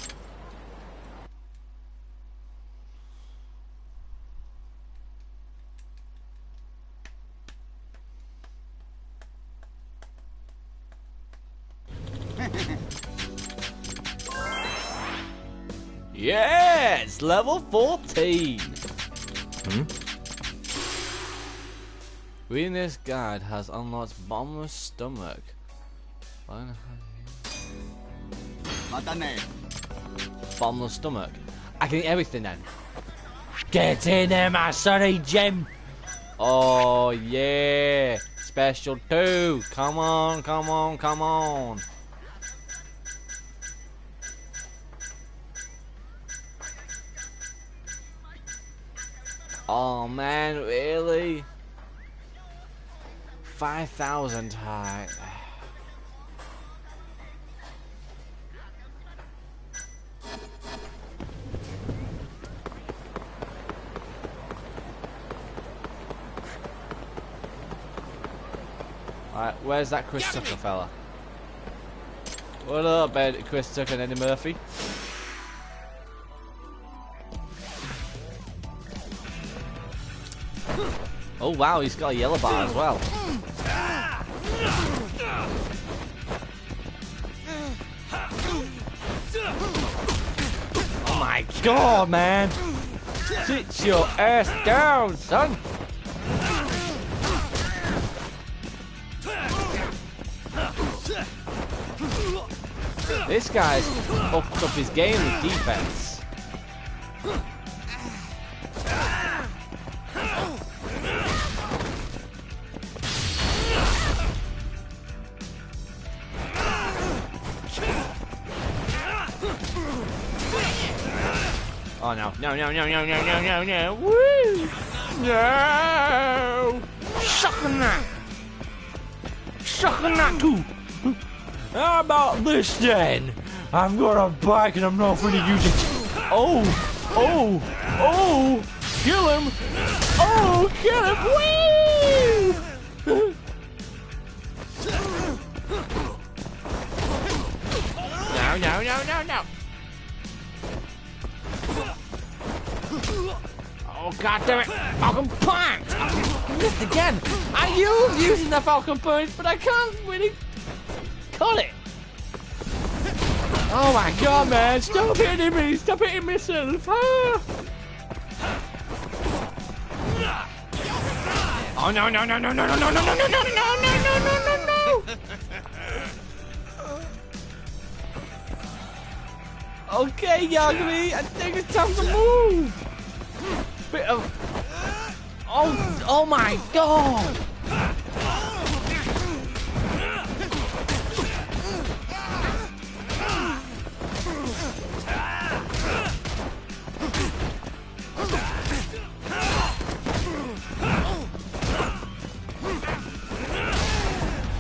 Yes! Level 14! Reading this guide has unlocked bottomless stomach. Bottomless stomach. I can eat everything then. Get in there, my sonny Jim! Oh yeah! Special 2! Come on, come on, come on! Oh man, really? 5,000 high. Alright, where's that Chris Tucker fella? What up, Chris Tucker and Eddie Murphy? Oh wow, he's got a yellow bar as well. Oh my god, man! Sit your ass down, son! This guy's upped up his game with defense. Oh no, no, no, no, no, no, no, no, no, woo! No! Suck on that! Suck on that too! How about this then? I've got a bike and I'm not going to use it. Oh! Oh! Oh! Kill him! Oh! Kill him! Woo! No, no, no, no, no! Oh god damn it! Falcon Punch! I missed again! I use using the Falcon Punch, but I can't really cut it! Oh my god, man! Stop hitting me! Stop hitting myself! Ah! Oh no no no no no no no no no no no no no no no no no! Okay, Yagami, I think it's time to move. Bit of oh my god!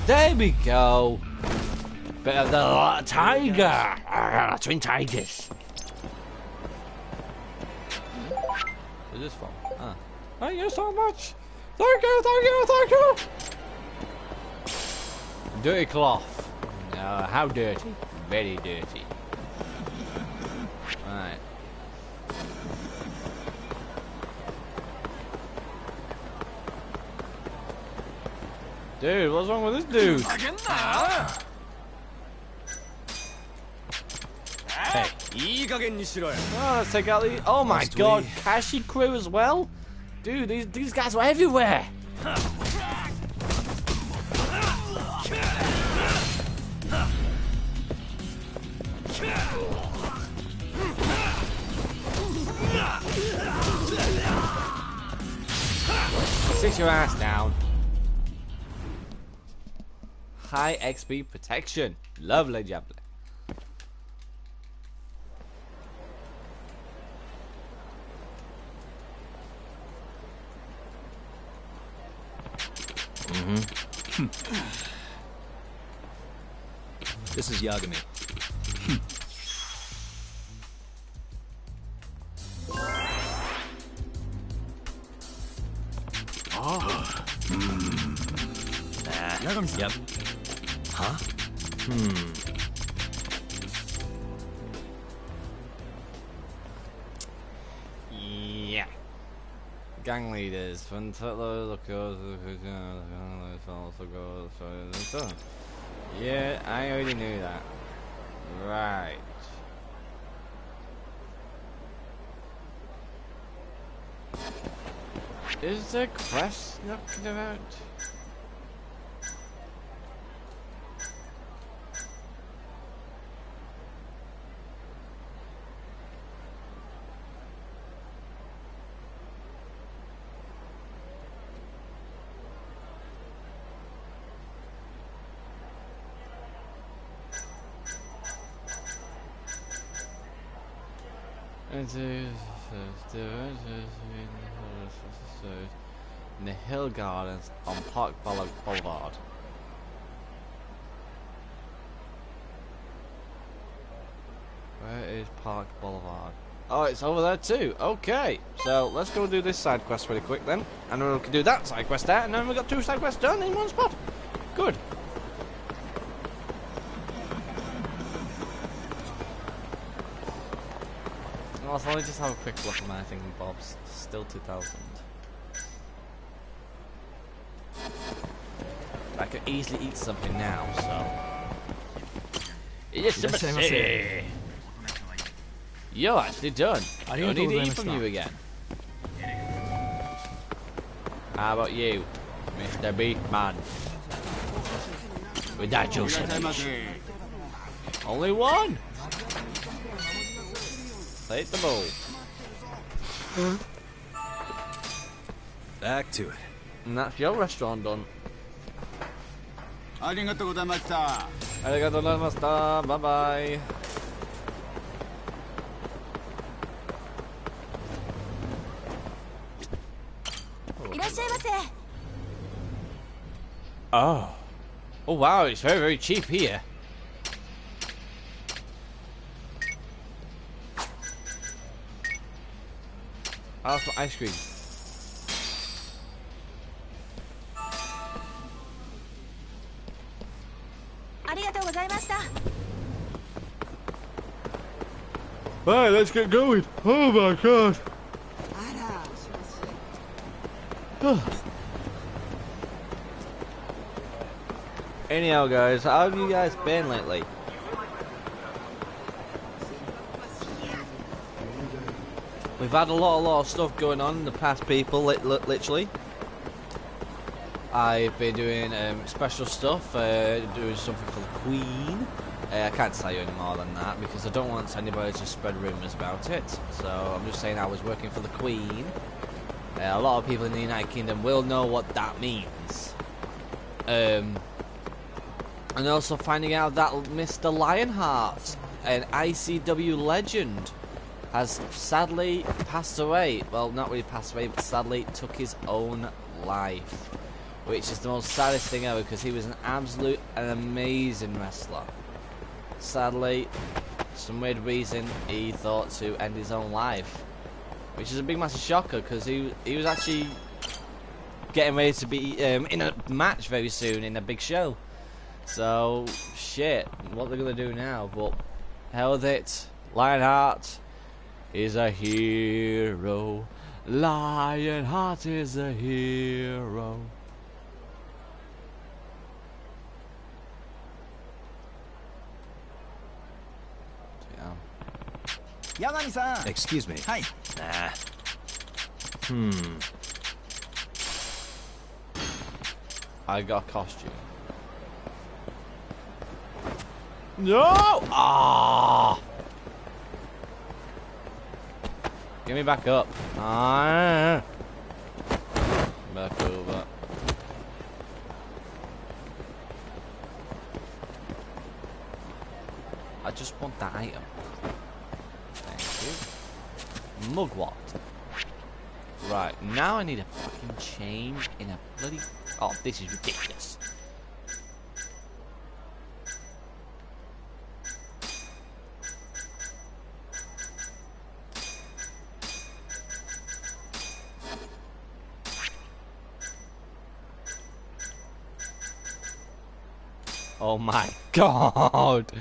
There we go. Bit of the tiger. Twin tigers. Who's this from? Ah. Thank you so much. Thank you, thank you, thank you. Dirty cloth. How dirty? Very dirty. Alright. Dude, what's wrong with this dude? Hey. Oh, let's take out the. Oh my god, Kashi crew as well? Dude, these guys were everywhere! Sit your ass down. High XP protection. Lovely jubbly. This is Yagami. Yagami-san. Yep. Huh? Yeah. Gang leaders. Yeah, I already knew that. Right. Is there quest knocking around? In the Hill Gardens on Park Boulevard. Where is Park Boulevard? Oh, it's over there too. Okay, so let's go do this side quest really quick then, and then we can do that side quest there, and then we got 2 side quests done in one spot. Good. Also, let me just have a quick look at my thing, Bob's still 2,000. I could easily eat something now, so. Yes, you're actually done. I don't need to eat from you again. How about you, Mr. Beatman? With that juice. Only one. Take the bowl. Back to it. And that's your restaurant done. Arigatou gozaimashita. Arigatou gozaimashita. Bye bye. Oh. Oh wow, it's very, very cheap here. I'll have some ice cream. Right, let's get going. Oh my god. Anyhow, guys, how have you guys been lately? We've had a lot of stuff going on in the past, people, literally. I've been doing special stuff, doing something for the Queen. I can't tell you any more than that because I don't want anybody to spread rumours about it. So I'm just saying I was working for the Queen. A lot of people in the United Kingdom will know what that means. And also finding out that Mr. Lionheart, an ICW legend, has sadly passed away. Well, not really passed away, but sadly took his own life. Which is the most saddest thing ever because he was an absolute and amazing wrestler. Sadly, some weird reason he thought to end his own life. Which is a big massive shocker because he was actually getting ready to be in a match very soon in a big show. So, shit, what they're going to do now, but hell with it. Lionheart is a hero. Lionheart is a hero. Yagami-san. Excuse me. Hi. I got a costume. No! Ah! Get me back up. Ah! Back over. I just want that item. Thank you. Mugwort. Right, now I need a fucking change in a bloody... Oh, this is ridiculous. Oh my god!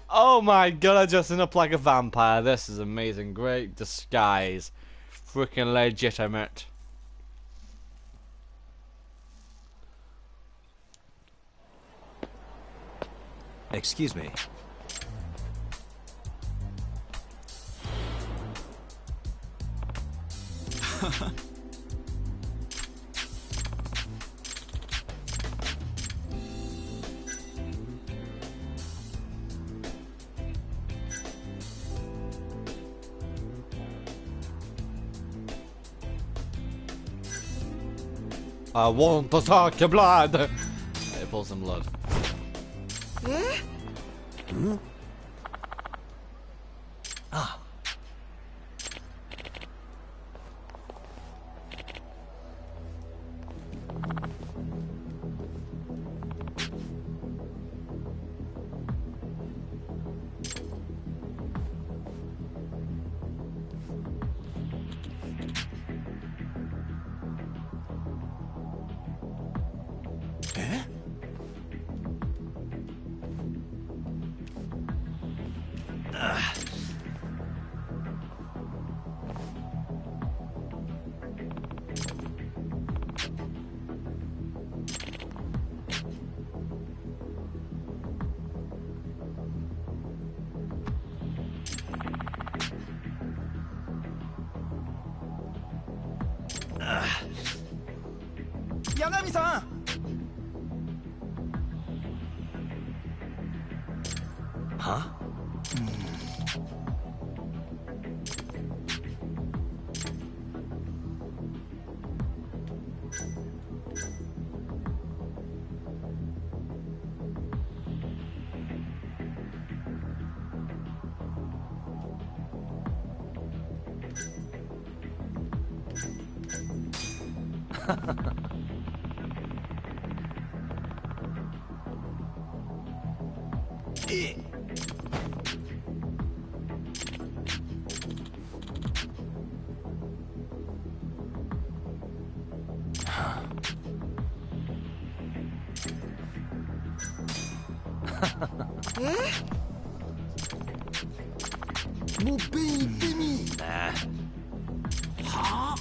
Oh my god, I just end up like a vampire. This is amazing. Great disguise. Freaking legitimate. Excuse me. I want to suck your blood. Hey, pull some blood. Hmm? Ah. Yagami-san! Huh? Mon pays béni! Nah. Huh?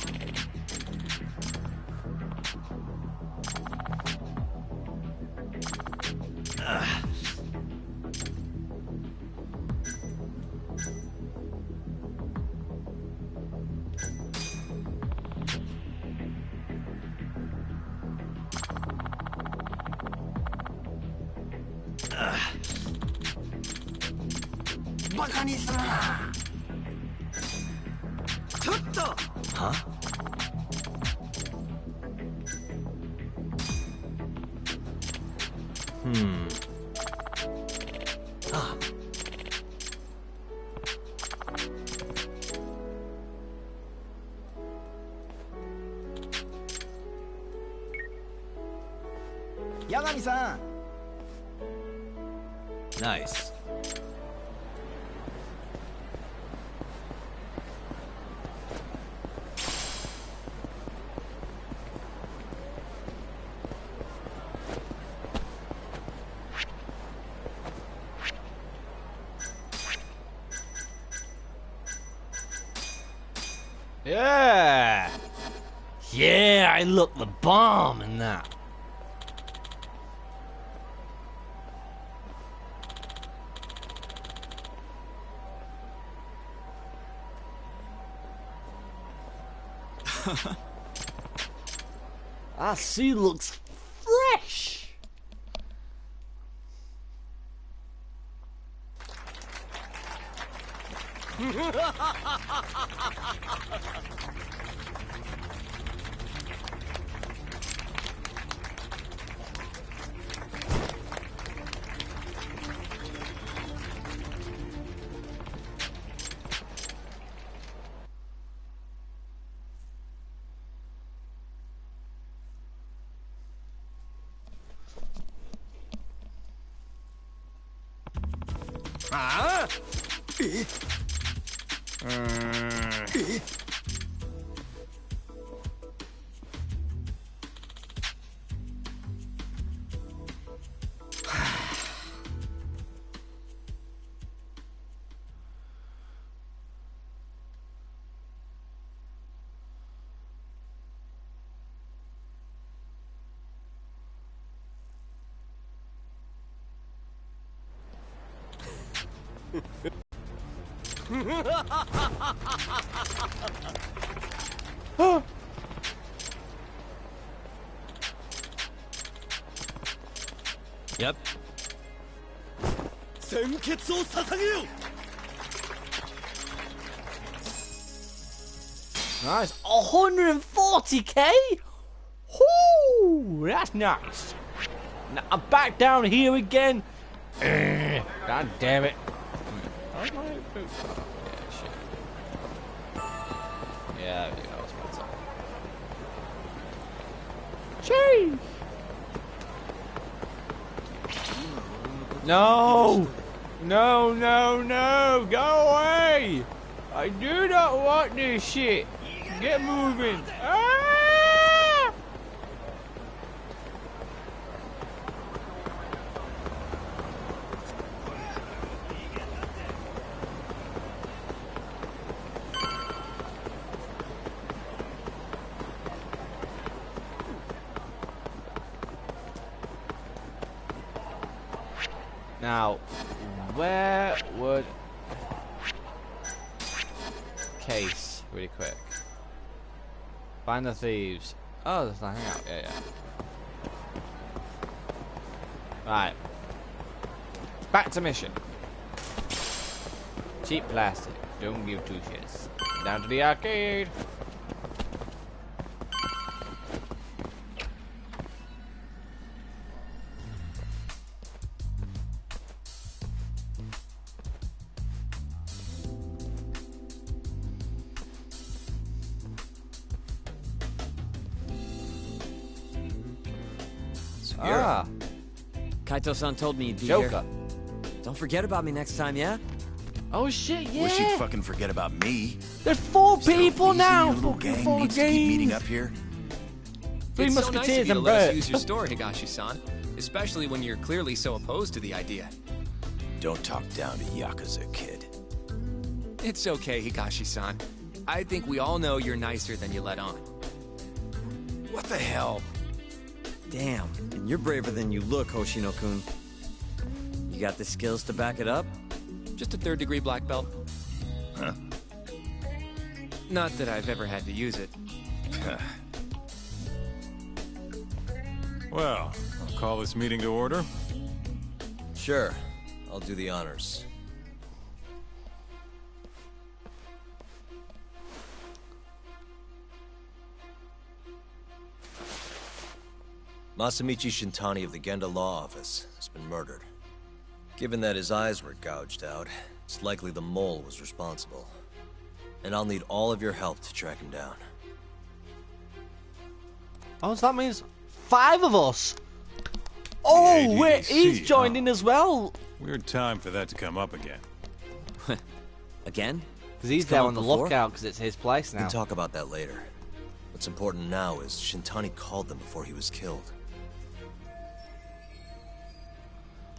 Huh? Ah. Yagami-san! Nice. Yeah! Yeah, I look the bomb in that. That sea looks fresh. Ah? Yep. Nice. 140k? Whoo! That's nice. Now I'm back down here again. God damn it. Yeah, there you go. That's what's up. Jeez! No! No, no, no! Go away! I do not want this shit! Get moving! Ah! Now, where would... Case, really quick. Find the thieves. Oh, there's nothing out. Yeah, yeah. Right. Back to mission. Cheap plastic. Don't give two shits. Down to the arcade. Ah. Kaito-san told me you'd be Joker. here. Don't forget about me next time, yeah? Oh shit, yeah. Wish you'd fucking forget about me. There's 4 people now. Your little gang needs to keep meeting up here. Three It's so Musketeers nice of you to and let us Bert. use your store, Higashi-san. Especially when you're clearly so opposed to the idea. Don't talk down to Yakuza, kid. It's okay, Higashi-san. I think we all know you're nicer than you let on. What the hell? Damn, and you're braver than you look, Hoshino-kun. You got the skills to back it up? Just a 3rd degree black belt. Huh? Not that I've ever had to use it. Well, I'll call this meeting to order. Sure. I'll do the honors. Masamichi Shintani of the Genda Law Office has been murdered. Given that his eyes were gouged out, it's likely the mole was responsible. And I'll need all of your help to track him down. Oh, so that means 5 of us. Oh, wait, he's ADDC, joined in as well. Weird time for that to come up again. Again? Because he's It's there come on the up before? lookout because it's his place We now. can talk about that later. What's important now is Shintani called them before he was killed.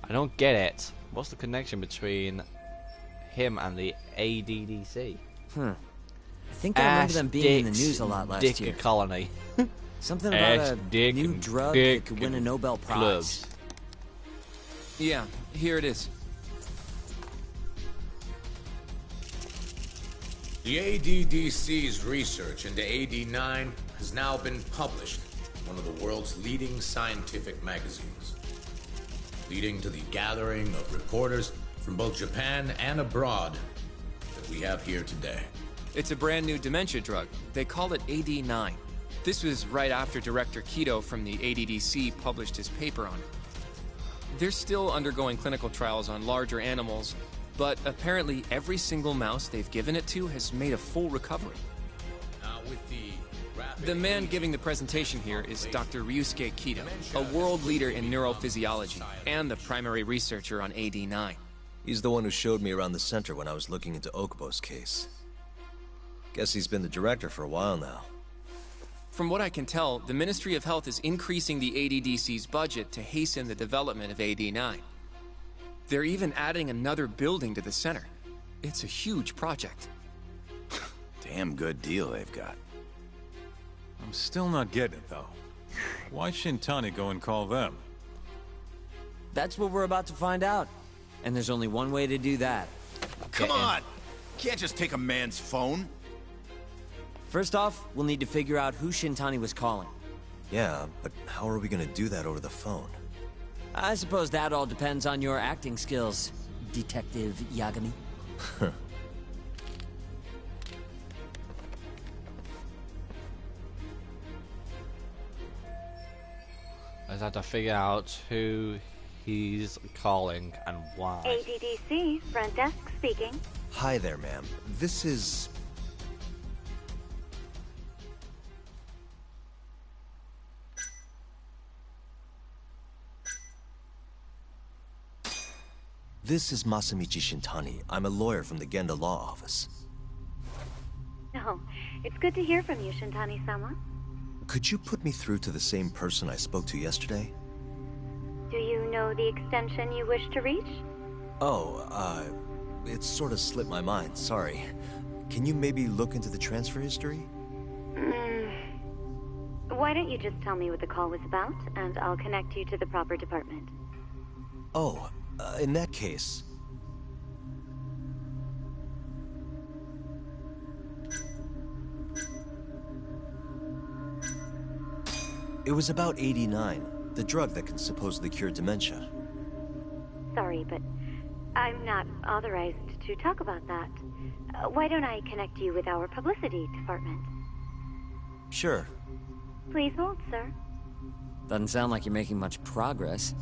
I don't get it. What's the connection between him and the ADDC? I think I remember them being in the news a lot last Dick year. Colony. Something about Ass, a dick, new and drug dick that could win a and Nobel Prize. clubs. Yeah, here it is. The ADDC's research into AD9 has now been published in one of the world's leading scientific magazines, leading to the gathering of reporters from both Japan and abroad that we have here today. It's a brand new dementia drug. They call it AD9. This was right after Director Kido from the ADDC published his paper on it. They're still undergoing clinical trials on larger animals, but apparently every single mouse they've given it to has made a full recovery. Now with The man giving the presentation here is Dr. Ryusuke Kido, a world leader in neurophysiology and the primary researcher on AD9. He's the one who showed me around the center when I was looking into Okubo's case. Guess he's been the director for a while now. From what I can tell, the Ministry of Health is increasing the ADDC's budget to hasten the development of AD9. They're even adding another building to the center. It's a huge project. Damn good deal they've got. I'm still not getting it, though. Why Shintani go and call them? That's what we're about to find out. And there's only one way to do that. Come on! Can't just take a man's phone. First off, we'll need to figure out who Shintani was calling. Yeah, but how are we gonna do that over the phone? I suppose that all depends on your acting skills, Detective Yagami. I just have to figure out who he's calling and why. ADDC, front desk speaking. Hi there, ma'am. This is... This is Masamichi Shintani. I'm a lawyer from the Genda Law Office. Oh, it's good to hear from you, Shintani-sama. Could you put me through to the same person I spoke to yesterday? Do you know the extension you wish to reach? Oh, it sort of slipped my mind, sorry. Can you maybe look into the transfer history? Why don't you just tell me what the call was about, and I'll connect you to the proper department. Oh, in that case... It was about 89, the drug that can supposedly cure dementia. Sorry, but I'm not authorized to talk about that. Why don't I connect you with our publicity department? Sure. Please hold, sir. Doesn't sound like you're making much progress.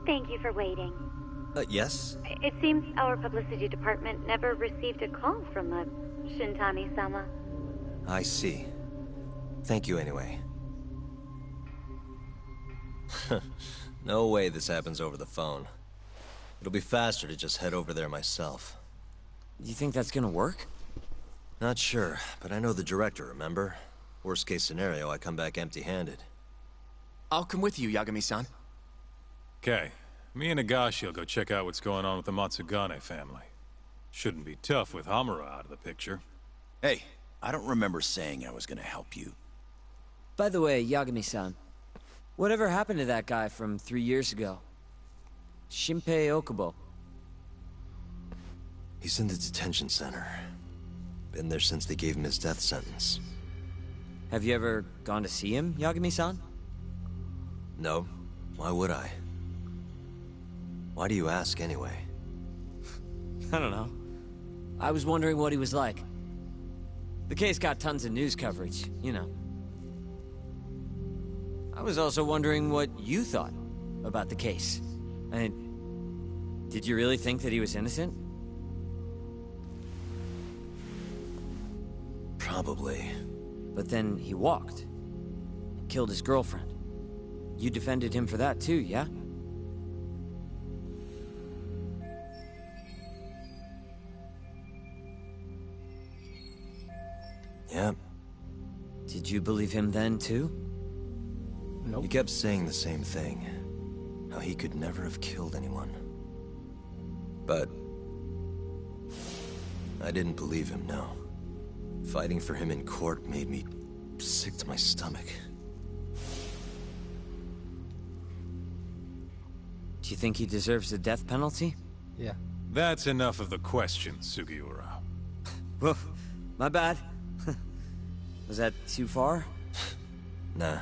Thank you for waiting. Yes? It seems our publicity department never received a call from a Shintani-sama. I see. Thank you anyway. No way this happens over the phone. It'll be faster to just head over there myself. You think that's gonna work? Not sure, but I know the director, remember? Worst case scenario, I come back empty-handed. I'll come with you, Yagami-san. Okay. Me and Nagashi will go check out what's going on with the Matsugane family. Shouldn't be tough with Hamura out of the picture. Hey, I don't remember saying I was gonna help you. By the way, Yagami-san, whatever happened to that guy from 3 years ago? Shinpei Okubo. He's in the detention center. Been there since they gave him his death sentence. Have you ever gone to see him, Yagami-san? No. Why would I? Why do you ask anyway? I don't know. I was wondering what he was like. The case got tons of news coverage, you know. I was also wondering what you thought about the case. I mean, did you really think that he was innocent? Probably. But then he walked. Killed his girlfriend. You defended him for that too, yeah? Yep. Did you believe him then too? Nope. He kept saying the same thing. How he could never have killed anyone. But... I didn't believe him, no. Fighting for him in court made me sick to my stomach. Do you think he deserves the death penalty? Yeah. That's enough of the questions, Sugiura. Woof. My bad. Was that too far? Nah.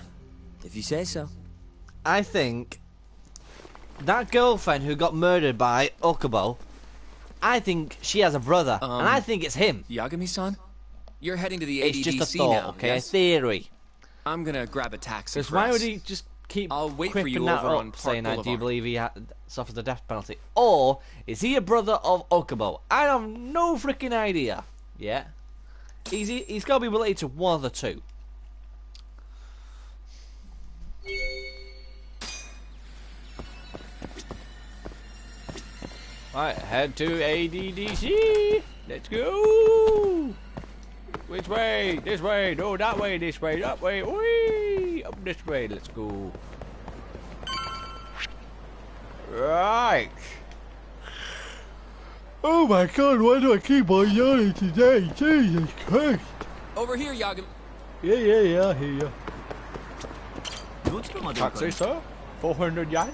If you say so. I think that girlfriend who got murdered by Okubo, I think she has a brother, and I think it's him. Yagami-san? You're heading to the It's ADDC just a thought, now, okay? yes? A theory. I'm gonna grab a taxi. Because why would he just keep I'll wait for you crimping that over up, on Park saying that, do you Boulevard. believe he suffers the death penalty? Or is he a brother of Okubo? I have no freaking idea. Yeah? He's got to be related to one of the two. Right, head to ADDC. Let's go. Which way? This way. No, that way. This way. That way. Whee! Up this way. Let's go. Right. Oh my God! Why do I keep on yawning today? Jesus Christ! Over here, Yagami. Yeah. I hear you. Taxi, sir. 400 yen.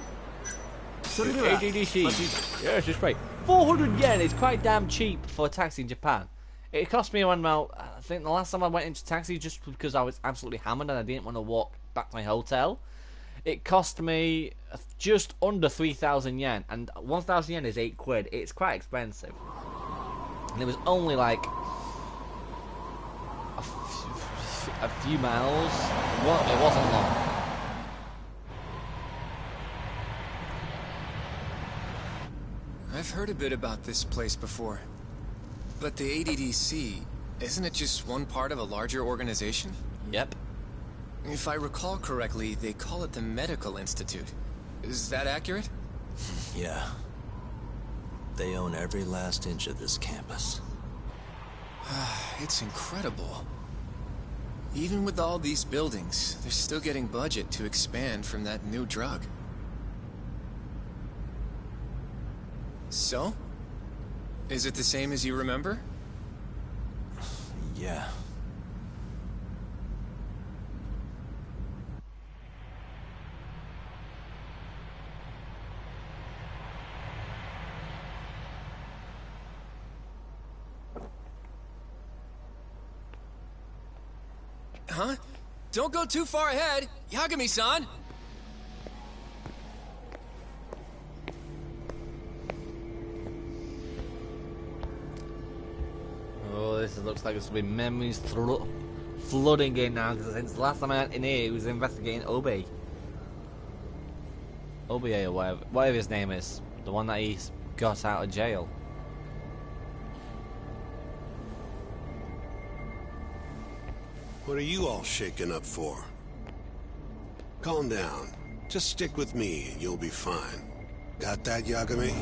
ADDC. Yes, it's right. 400 yen is quite damn cheap for a taxi in Japan. It cost me around about, I think the last time I went into taxi, just because I was absolutely hammered and I didn't want to walk back to my hotel, it cost me just under 3,000 yen, and 1,000 yen is 8 quid. It's quite expensive. And it was only like a few miles. Well, it wasn't long. I've heard a bit about this place before. But the ADDC, isn't it just one part of a larger organization? Yep. If I recall correctly, they call it the Medical Institute. Is that accurate? Yeah. They own every last inch of this campus. It's incredible. Even with all these buildings, they're still getting budget to expand from that new drug. So? Is it the same as you remember? Yeah. Huh? Don't go too far ahead! Yagami-san! Oh, this looks like it's going to be memories flooding in now, because since the last time I went in here, he was investigating Obi. Obi or whatever his name is. The one that he got out of jail. What are you all shaken up for? Calm down. Just stick with me and you'll be fine. Got that, Yagami?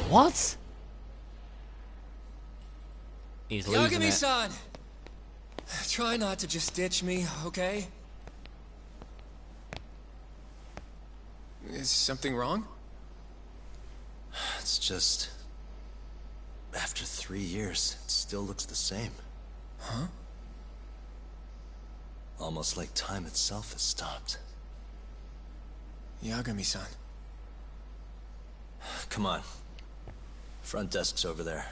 What? He's losing it. Yagami-san! Try not to just ditch me, okay? Is something wrong? It's just... After 3 years, it still looks the same. Huh? Almost like time itself has stopped. Yagami-san. Come on. Front desk's over there.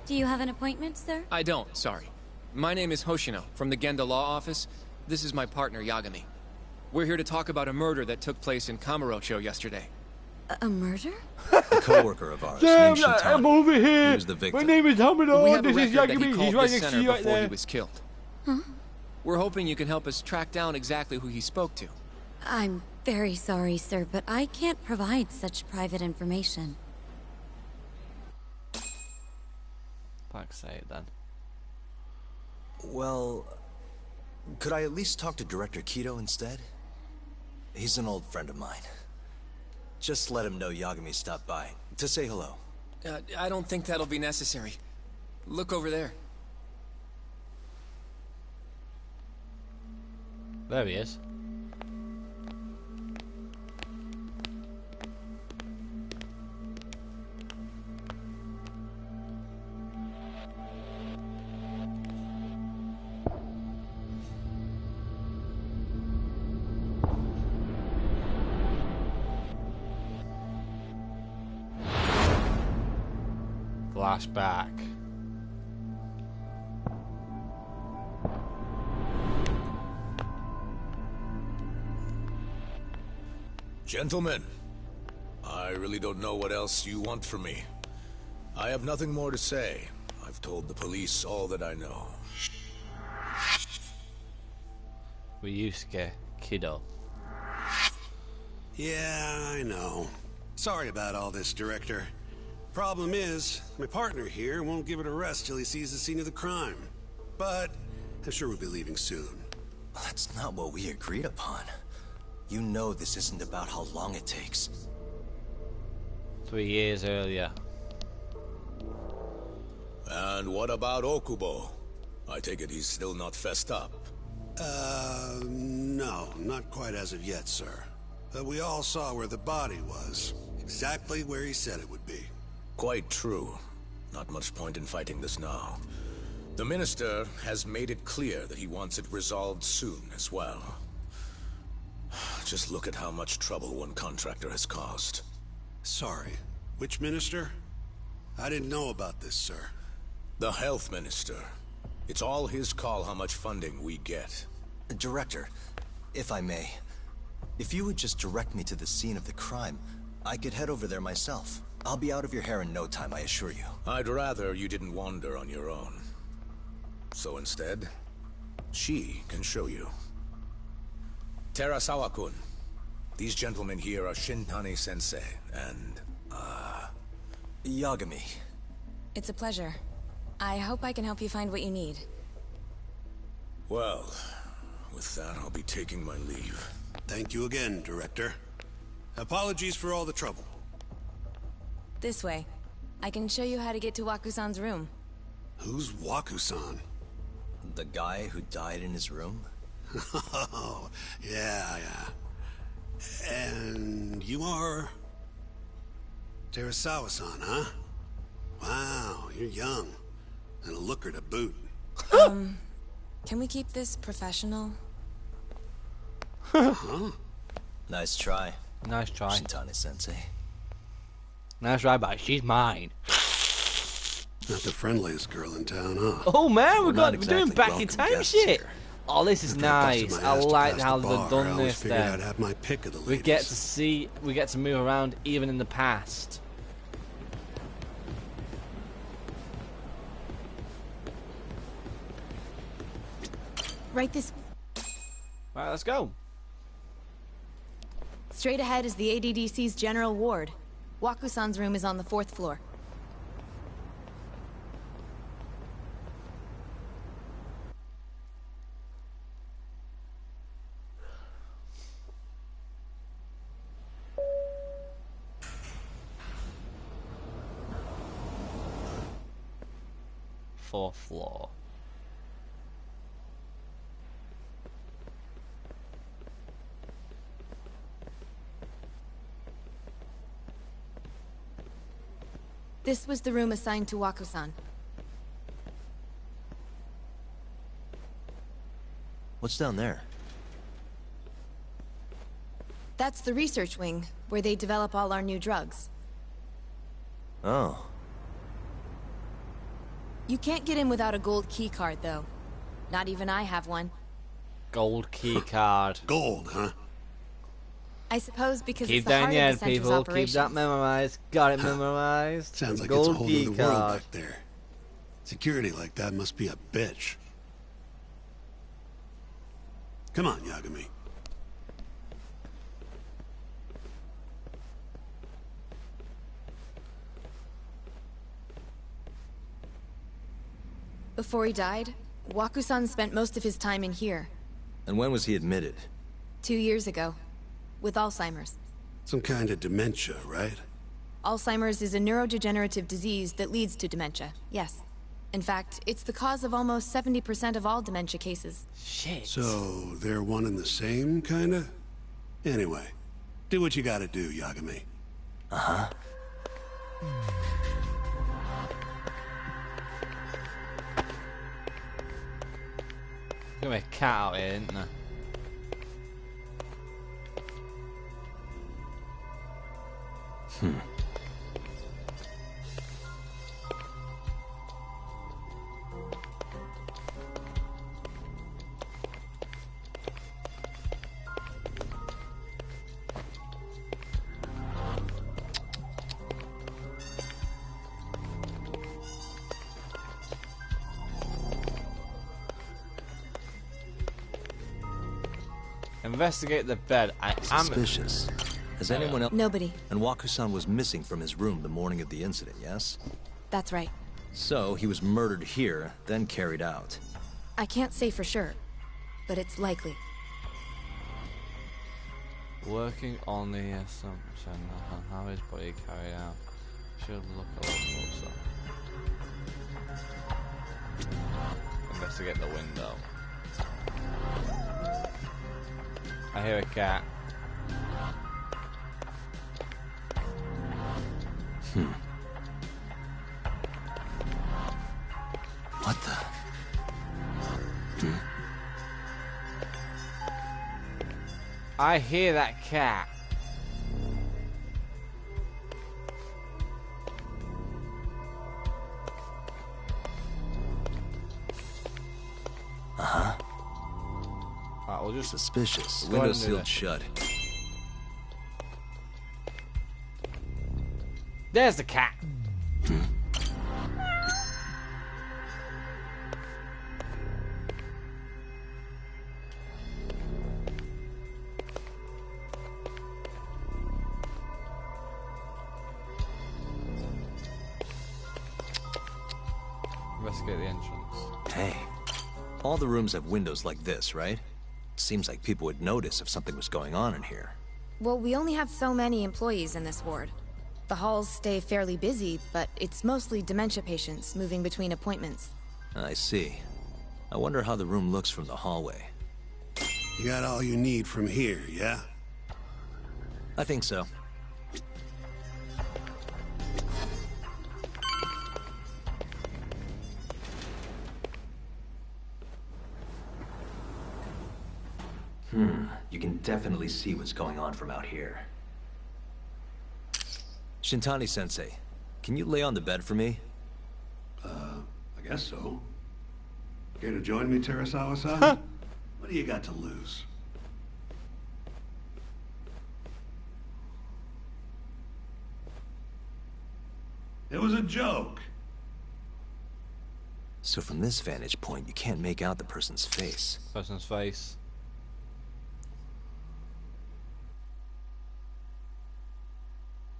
Do you have an appointment, sir? I don't, sorry. My name is Hoshino, from the Genda Law Office. This is my partner, Yagami. We're here to talk about a murder that took place in Kamurocho yesterday. A murder? A co-worker of ours Damn, named Shintani. I'm over here. He was the victim. My name is Hamino. We have a This is record that he Yagami. called He's right this next to center you right before there. he was killed. Huh? We're hoping you can help us track down exactly who he spoke to. I'm very sorry, sir, but I can't provide such private information. Fuck's sake, then. Well, could I at least talk to Director Kido instead? He's an old friend of mine. Just let him know Yagami stopped by, to say hello. I don't think that'll be necessary. Look over there. There he is. Flashback. Gentlemen, I really don't know what else you want from me. I have nothing more to say. I've told the police all that I know. Ryusuke Kido. Yeah, I know. Sorry about all this, Director. Problem is, my partner here won't give it a rest till he sees the scene of the crime. But I'm sure we'll be leaving soon. That's not what we agreed upon. You know this isn't about how long it takes. 3 years earlier. And what about Okubo? I take it he's still not fessed up. No, not quite as of yet, sir. But we all saw where the body was. Exactly where he said it would be. Quite true. Not much point in fighting this now. The Minister has made it clear that he wants it resolved soon as well. Just look at how much trouble one contractor has caused. Sorry, which minister? I didn't know about this, sir. The Health Minister. It's all his call how much funding we get. Director, if I may, if you would just direct me to the scene of the crime, I could head over there myself. I'll be out of your hair in no time, I assure you. I'd rather you didn't wander on your own. So instead, she can show you. Terasawa-kun, these gentlemen here are Shintani-sensei and, Yagami. It's a pleasure. I hope I can help you find what you need. Well, with that, I'll be taking my leave. Thank you again, Director. Apologies for all the trouble. This way. I can show you how to get to Waku-san's room. Who's Waku-san? The guy who died in his room? Oh, yeah. And you are... Terasawa-san, huh? Wow, you're young. And a looker to boot. Can we keep this professional? Huh? Nice try. Nice try. Shintani-sensei. Nice try, but she's mine. Not the friendliest girl in town, huh? Oh man, we're exactly doing back in time shit. Here. Oh, this is nice. I like how they've done this. Then I'd have my pick of the we get to move around even in the past. Right this. Right, let's go. Straight ahead is the ADDC's general ward. Waku-san's room is on the 4th floor. Fourth floor. This was the room assigned to Waku-san. What's down there? That's the research wing, where they develop all our new drugs. Oh. You can't get in without a gold key card, though. Not even I have one. Gold key card. Gold, huh? I suppose because Keep it's the that heart in your of head, the center's people. operations. Keep that memorized. Got it memorized. Sounds like gold it's a whole key other world card. back there. Security like that must be a bitch. Come on, Yagami. Before he died, Waku-san spent most of his time in here. And when was he admitted? 2 years ago. With Alzheimer's. Some kind of dementia, right? Alzheimer's is a neurodegenerative disease that leads to dementia, yes. In fact, it's the cause of almost 70% of all dementia cases. Shit. So, they're one and the same, kinda? Anyway, do what you gotta do, Yagami. Uh-huh. There's gonna be a cat out here, isn't there? Investigate the bed. I am suspicious. Has anyone else? Nobody. And Waku-san was missing from his room the morning of the incident, yes? That's right. So he was murdered here, then carried out. I can't say for sure, but it's likely. Working on the assumption of how his body carried out. Should look a little closer. Investigate the window. I hear a cat. What the? I hear that cat. Uh-huh. Alright, we'll just suspicious. Go Window sealed shut. There's the cat. Investigate the entrance. Hey, all the rooms have windows like this, right? Seems like people would notice if something was going on in here. Well, we only have so many employees in this ward. The halls stay fairly busy, but it's mostly dementia patients moving between appointments. I see. I wonder how the room looks from the hallway. You got all you need from here, yeah? I think so. You can definitely see what's going on from out here. Shintani-sensei, can you lay on the bed for me? I guess so. Care to join me, Terasawa-san? What do you got to lose? It was a joke. So from this vantage point, you can't make out the person's face. Person's face.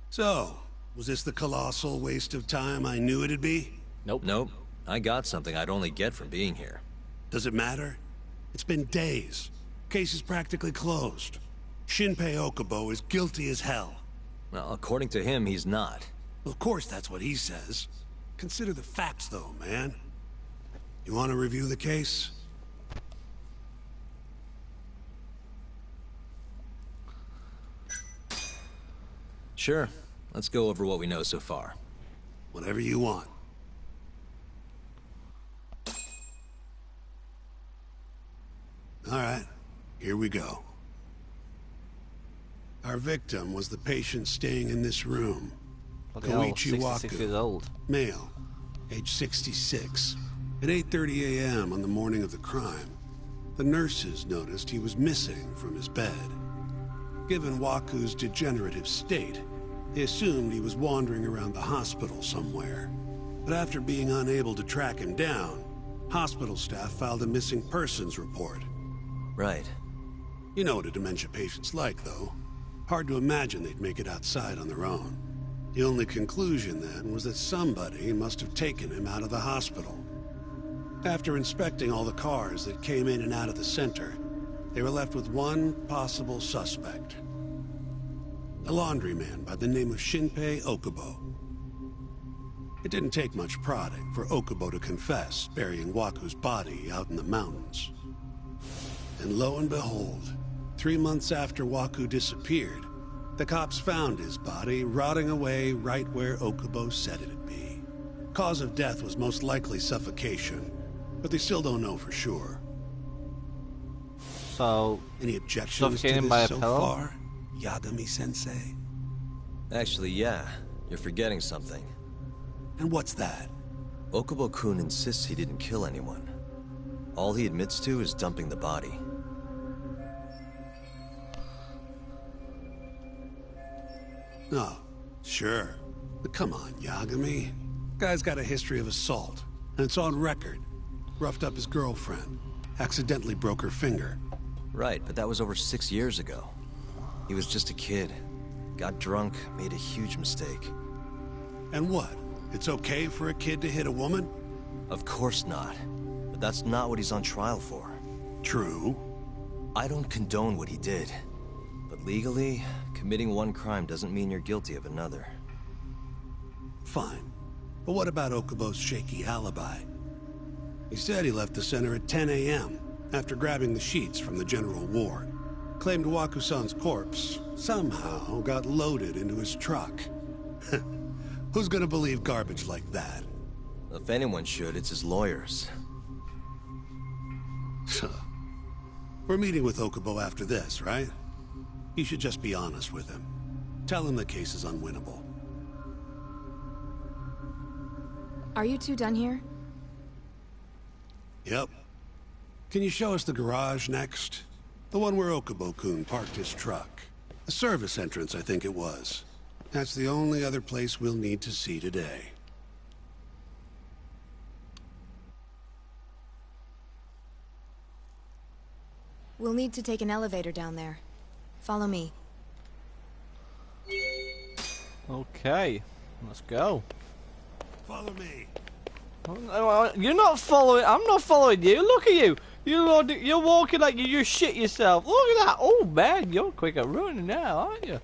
So, was this the colossal waste of time I knew it'd be? Nope. Nope. I got something I'd only get from being here. Does it matter? It's been days. Case is practically closed. Shinpei Okubo is guilty as hell. Well, according to him, he's not. Well, of course that's what he says. Consider the facts, though, man. You want to review the case? Sure. Let's go over what we know so far. Whatever you want. All right, here we go. Our victim was the patient staying in this room. Bloody hell, Koichi 66 years old. Male, age 66. At 8:30 a.m. on the morning of the crime, the nurses noticed he was missing from his bed. Given Waku's degenerative state, they assumed he was wandering around the hospital somewhere. But after being unable to track him down, hospital staff filed a missing persons report. Right. You know what a dementia patient's like, though. Hard to imagine they'd make it outside on their own. The only conclusion then was that somebody must have taken him out of the hospital. After inspecting all the cars that came in and out of the center, they were left with one possible suspect. A laundryman by the name of Shinpei Okubo. It didn't take much prodding for Okubo to confess burying Waku's body out in the mountains. And lo and behold, 3 months after Waku disappeared, the cops found his body rotting away right where Okubo said it'd be. Cause of death was most likely suffocation, but they still don't know for sure. So, any objections to this by a so pillow? far, Yagami-sensei? Actually, yeah. You're forgetting something. And what's that? Okubo-kun insists he didn't kill anyone. All he admits to is dumping the body. Oh, sure. But come on, Yagami. Guy's got a history of assault, and it's on record. Roughed up his girlfriend. Accidentally broke her finger. Right, but that was over 6 years ago. He was just a kid. Got drunk, made a huge mistake. And what? It's okay for a kid to hit a woman? Of course not. But that's not what he's on trial for. True. I don't condone what he did. But legally, committing one crime doesn't mean you're guilty of another. Fine. But what about Okubo's shaky alibi? He said he left the center at 10 a.m. after grabbing the sheets from the general ward. Claimed Waku-san's corpse somehow got loaded into his truck. Who's gonna believe garbage like that? If anyone should, it's his lawyers. We're meeting with Okubo after this, right? You should just be honest with him. Tell him the case is unwinnable. Are you two done here? Yep. Can you show us the garage next? The one where Okubo-kun parked his truck. A service entrance, I think it was. That's the only other place we'll need to see today. We'll need to take an elevator down there. Follow me. Okay, let's go. Follow me. You're not following. I'm not following you. Look at you. You're walking like you just shit yourself. Look at that. Oh man, you're quick at running now, aren't you?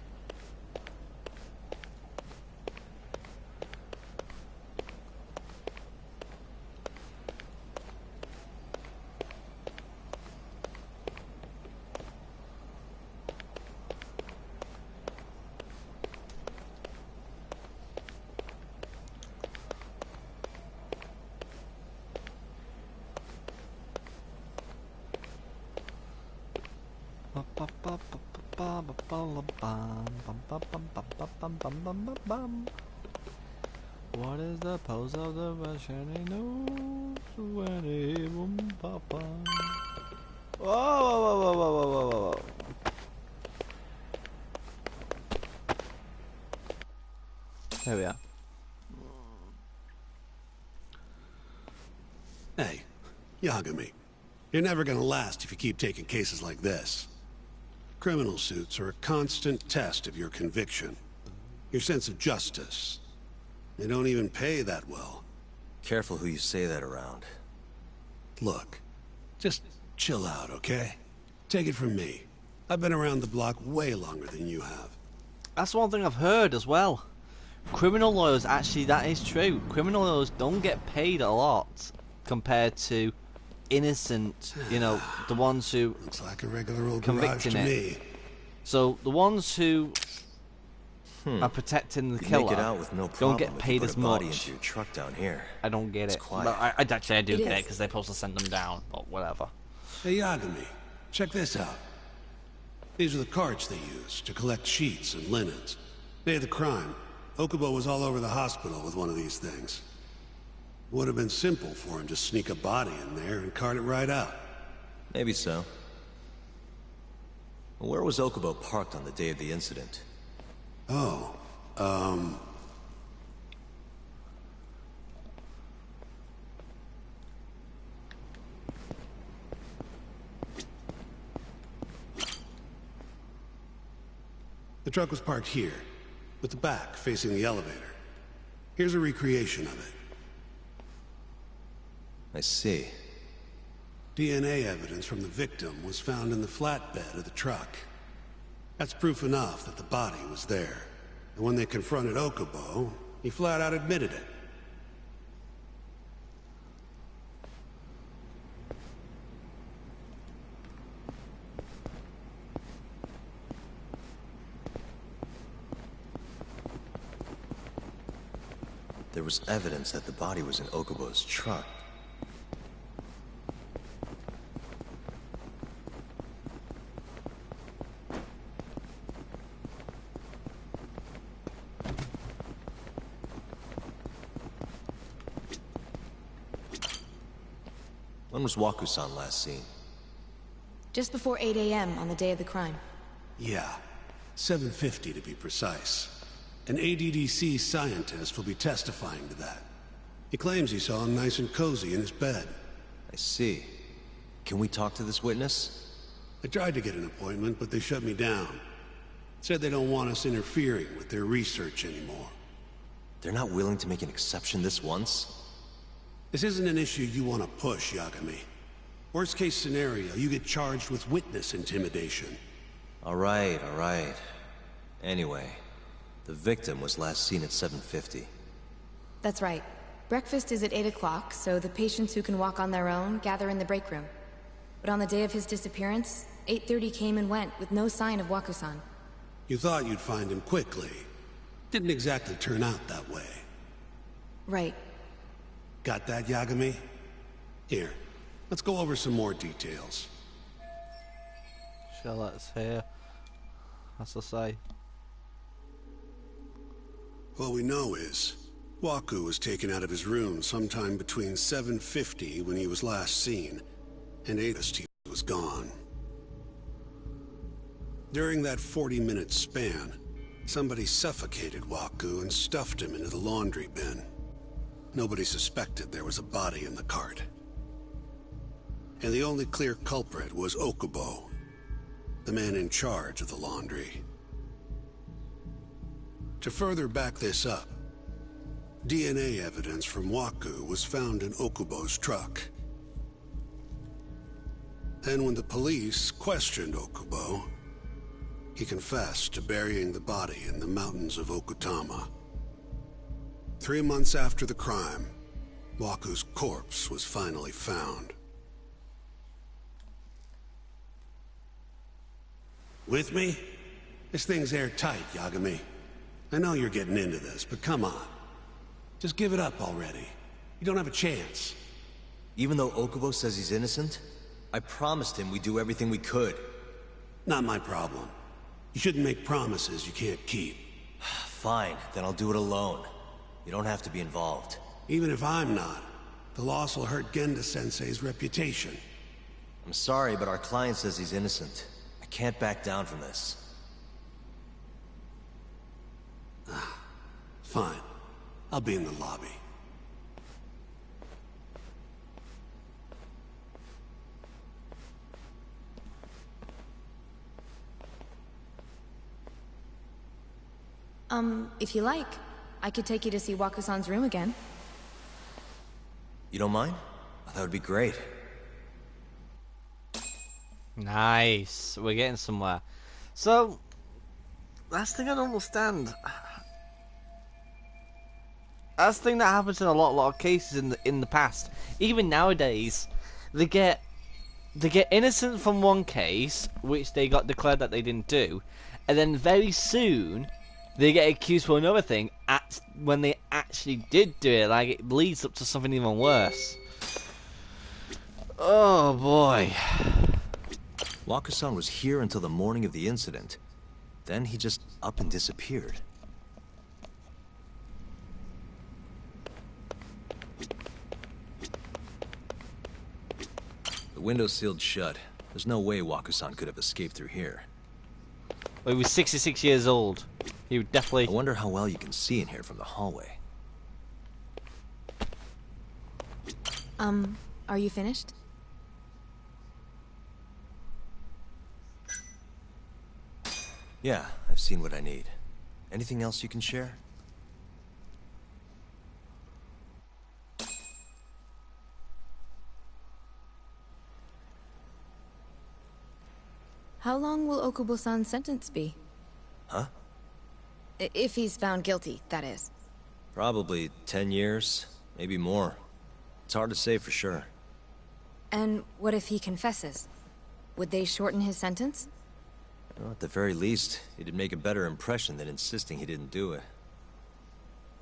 What is the pose of the Russian nose when it won't pop on? Whoa, whoa, whoa, whoa, whoa, whoa, whoa, whoa. There we are. Hey, Yagami. You're never gonna last if you keep taking cases like this. Criminal suits are a constant test of your conviction. Your sense of justice. They don't even pay that well. Careful who you say that around. Look, just chill out, okay? Take it from me. I've been around the block way longer than you have. That's one thing I've heard as well. Criminal lawyers, actually, that is true. Criminal lawyers don't get paid a lot compared to innocent, you know, the ones who looks like a regular old convicting garage to it. me. So the ones who are protecting the killer make it out with no don't problem get if paid you put as a body much. into your truck down here. I don't get It's it. quiet. But I actually do It get is. it because they're supposed to send them down. But whatever. Hey, Yagami, check this out. These are the carts they use to collect sheets and linens. Day of the crime, Okubo was all over the hospital with one of these things. Would have been simple for him to sneak a body in there and cart it right out. Maybe so. Where was Okubo parked on the day of the incident? Oh, the truck was parked here, with the back facing the elevator. Here's a recreation of it. I see. DNA evidence from the victim was found in the flatbed of the truck. That's proof enough that the body was there. And when they confronted Okubo, he flat out admitted it. There was evidence that the body was in Okubo's truck. When was Waku-san last seen? Just before 8 a.m. on the day of the crime. Yeah, 7:50 to be precise. An ADDC scientist will be testifying to that. He claims he saw him nice and cozy in his bed. I see. Can we talk to this witness? I tried to get an appointment, but they shut me down. Said they don't want us interfering with their research anymore. They're not willing to make an exception this once? This isn't an issue you want to push, Yagami. Worst case scenario, you get charged with witness intimidation. All right. Anyway, the victim was last seen at 7:50. That's right. Breakfast is at 8 o'clock, so the patients who can walk on their own gather in the break room. But on the day of his disappearance, 8:30 came and went with no sign of Waku-san. You thought you'd find him quickly. Didn't exactly turn out that way. Right. Got that, Yagami? Here, let's go over some more details. Shall let's hear. as I say. All we know is, Waku was taken out of his room sometime between 7:50 when he was last seen, and 8 he was gone. During that 40-minute span, somebody suffocated Waku and stuffed him into the laundry bin. Nobody suspected there was a body in the cart. And the only clear culprit was Okubo, the man in charge of the laundry. To further back this up, DNA evidence from Waku was found in Okubo's truck. And when the police questioned Okubo, he confessed to burying the body in the mountains of Okutama. 3 months after the crime, Waku's corpse was finally found. With me? This thing's airtight, Yagami. I know you're getting into this, but come on. Just give it up already. You don't have a chance. Even though Okubo says he's innocent, I promised him we'd do everything we could. Not my problem. You shouldn't make promises you can't keep. Fine, then I'll do it alone. You don't have to be involved. Even if I'm not, the loss will hurt Genda-sensei's reputation. I'm sorry, but our client says he's innocent. I can't back down from this. Fine. I'll be in the lobby. If you like, I could take you to see Waku-san's room again. You don't mind? That would be great. Nice. We're getting somewhere. So, last thing I don't understand. That's the thing that happens in a lot of cases in the past. Even nowadays, they get innocent from one case, which they got declared that they didn't do, and then very soon they get accused for another thing when they actually did do it. Like, it leads up to something even worse. Oh boy. Waku-san was here until the morning of the incident. Then he just up and disappeared. The window's sealed shut. There's no way Waku-san could have escaped through here. Well, he was 66 years old. He would definitely... I wonder how well you can see in here from the hallway. Are you finished? Yeah, I've seen what I need. Anything else you can share? How long will Okubo-san's sentence be? Huh? If he's found guilty, that is. Probably 10 years, maybe more. It's hard to say for sure. And what if he confesses? Would they shorten his sentence? Well, at the very least, it'd make a better impression than insisting he didn't do it.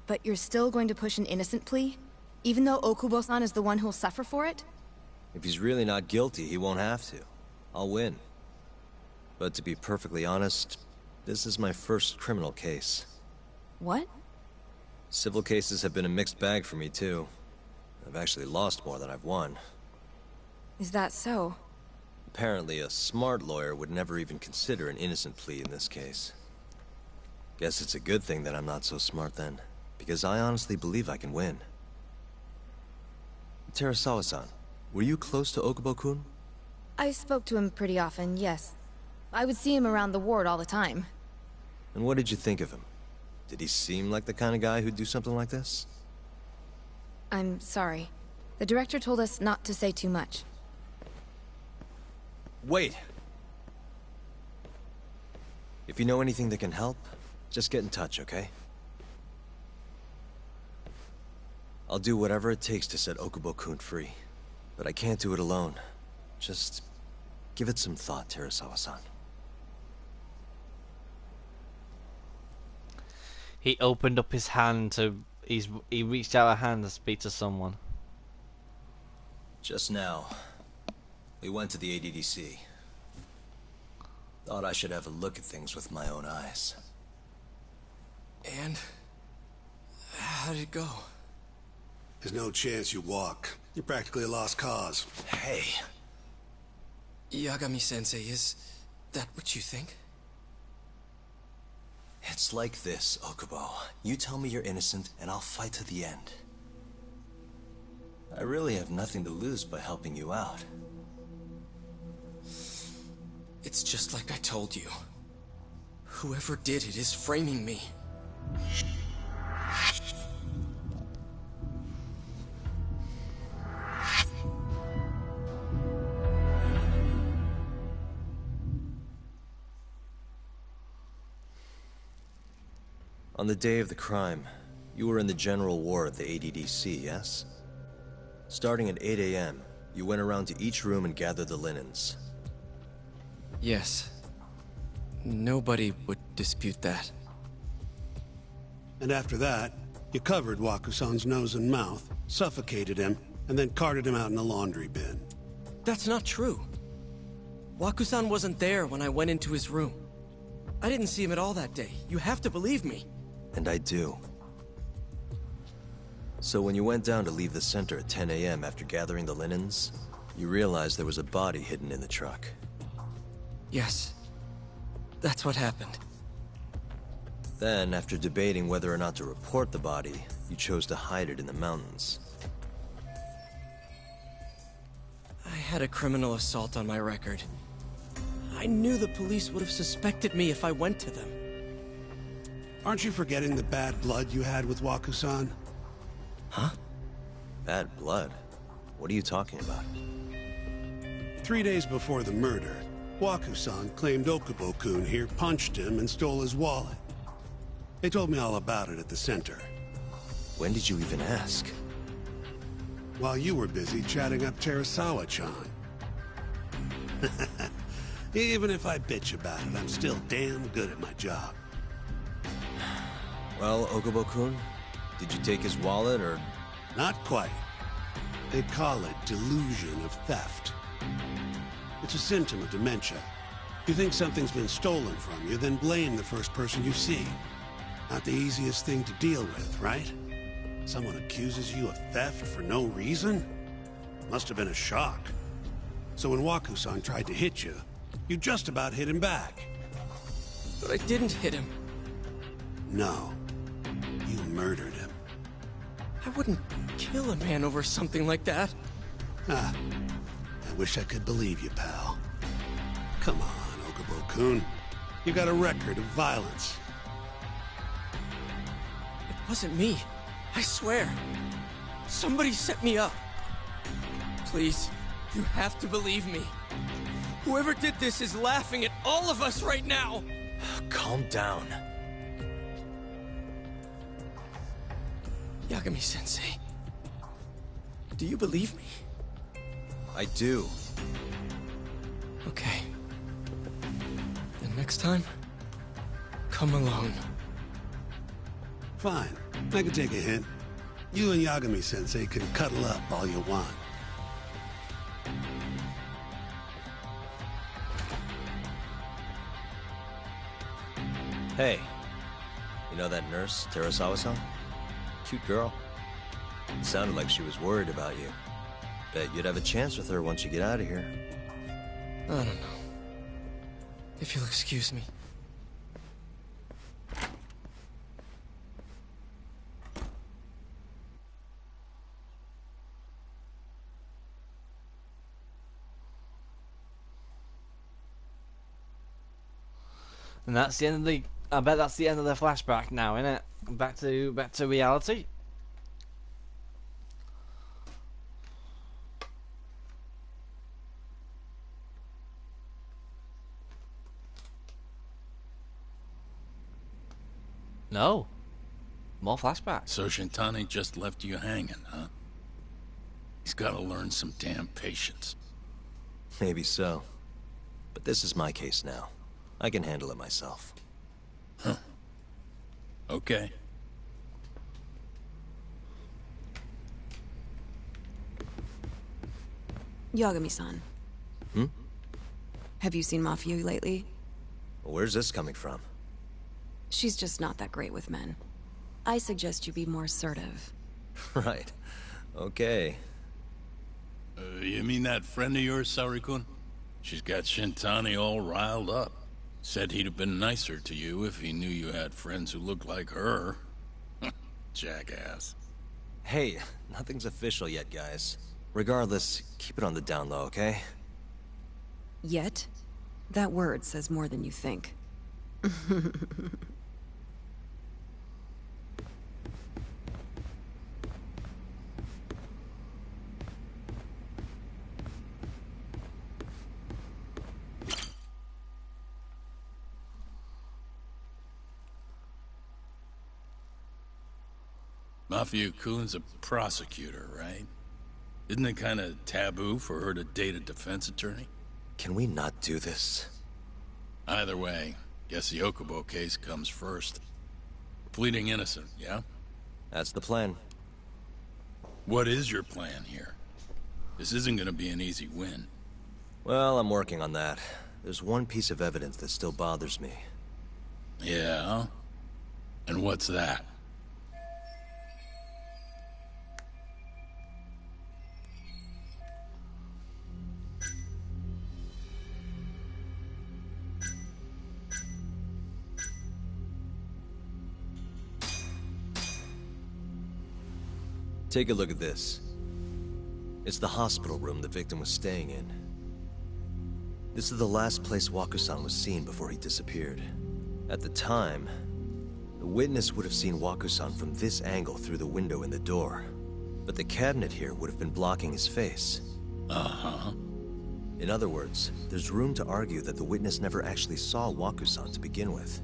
But you're still going to push an innocent plea? Even though Okubo-san is the one who'll suffer for it? If he's really not guilty, he won't have to. I'll win. But to be perfectly honest, this is my first criminal case. What? Civil cases have been a mixed bag for me, too. I've actually lost more than I've won. Is that so? Apparently, a smart lawyer would never even consider an innocent plea in this case. Guess it's a good thing that I'm not so smart then, because I honestly believe I can win. Terasawa-san, were you close to Okubo-kun? I spoke to him pretty often, yes. I would see him around the ward all the time. And what did you think of him? Did he seem like the kind of guy who'd do something like this? I'm sorry. The director told us not to say too much. Wait! If you know anything that can help, just get in touch, okay? I'll do whatever it takes to set Okubo-kun free. But I can't do it alone. Just give it some thought, Terasawa-san. He opened up his hand to... He reached out a hand to speak to someone. Just now, we went to the ADDC. Thought I should have a look at things with my own eyes. And? How did it go? There's no chance you walk. You're practically a lost cause. Hey. Yagami-sensei, is that what you think? It's like this, Okubo. You tell me you're innocent, and I'll fight to the end. I really have nothing to lose by helping you out. It's just like I told you. Whoever did it is framing me. On the day of the crime, you were in the general ward of the ADDC, yes? Starting at 8 a.m., you went around to each room and gathered the linens. Yes. Nobody would dispute that. And after that, you covered Wakusan's nose and mouth, suffocated him, and then carted him out in a laundry bin. That's not true. Wakusan wasn't there when I went into his room. I didn't see him at all that day. You have to believe me. And I do. So when you went down to leave the center at 10 a.m. after gathering the linens, you realized there was a body hidden in the truck. Yes. That's what happened. Then, after debating whether or not to report the body, you chose to hide it in the mountains. I had a criminal assault on my record. I knew the police would have suspected me if I went to them. Aren't you forgetting the bad blood you had with Wakusan? Huh? Bad blood? What are you talking about? 3 days before the murder, Wakusan claimed Okubo-kun here punched him and stole his wallet. They told me all about it at the center. When did you even ask? While you were busy chatting up Terasawa-chan. Even if I bitch about it, I'm still damn good at my job. Well, Okubo-kun, did you take his wallet, or...? Not quite. They call it delusion of theft. It's a symptom of dementia. You think something's been stolen from you, then blame the first person you see. Not the easiest thing to deal with, right? Someone accuses you of theft for no reason? Must have been a shock. So when Wakusan tried to hit you, you just about hit him back. But I didn't hit him. No. You murdered him. I wouldn't kill a man over something like that. Ah. I wish I could believe you, pal. Come on, Okubo-kun. You got a record of violence. It wasn't me. I swear. Somebody set me up. Please, you have to believe me. Whoever did this is laughing at all of us right now. Calm down. Yagami-sensei, do you believe me? I do. Okay. Then next time, come alone. Fine. I can take a hint. You and Yagami-sensei can cuddle up all you want. Hey, you know that nurse, Terasawa-san? Cute girl. Sounded like she was worried about you. Bet you'd have a chance with her once you get out of here. I don't know. If you'll excuse me. And that's the end of the. I bet that's the end of the flashback now, isn't it? Back to reality. No. More flashbacks. So Shintani just left you hanging, huh? He's got to learn some damn patience. Maybe so. But this is my case now. I can handle it myself. Huh. Okay. Yagami-san. Hmm? Have you seen Mafia lately? Where's this coming from? She's just not that great with men. I suggest you be more assertive. Right. Okay. You mean that friend of yours, Saori-kun? She's got Shintani all riled up. Said he'd have been nicer to you if he knew you had friends who looked like her. Jackass. Hey, nothing's official yet, guys. Regardless, keep it on the down low, okay? Yet? That word says more than you think. Mafia-kun's a prosecutor, right? Isn't it kind of taboo for her to date a defense attorney? Can we not do this? Either way, guess the Okubo case comes first. Pleading innocent, yeah? That's the plan. What is your plan here? This isn't gonna be an easy win. Well, I'm working on that. There's one piece of evidence that still bothers me. Yeah? And what's that? Take a look at this. It's the hospital room the victim was staying in. This is the last place Waku-san was seen before he disappeared. At the time, the witness would have seen Waku-san from this angle through the window in the door. But the cabinet here would have been blocking his face. Uh-huh. In other words, there's room to argue that the witness never actually saw Waku-san to begin with.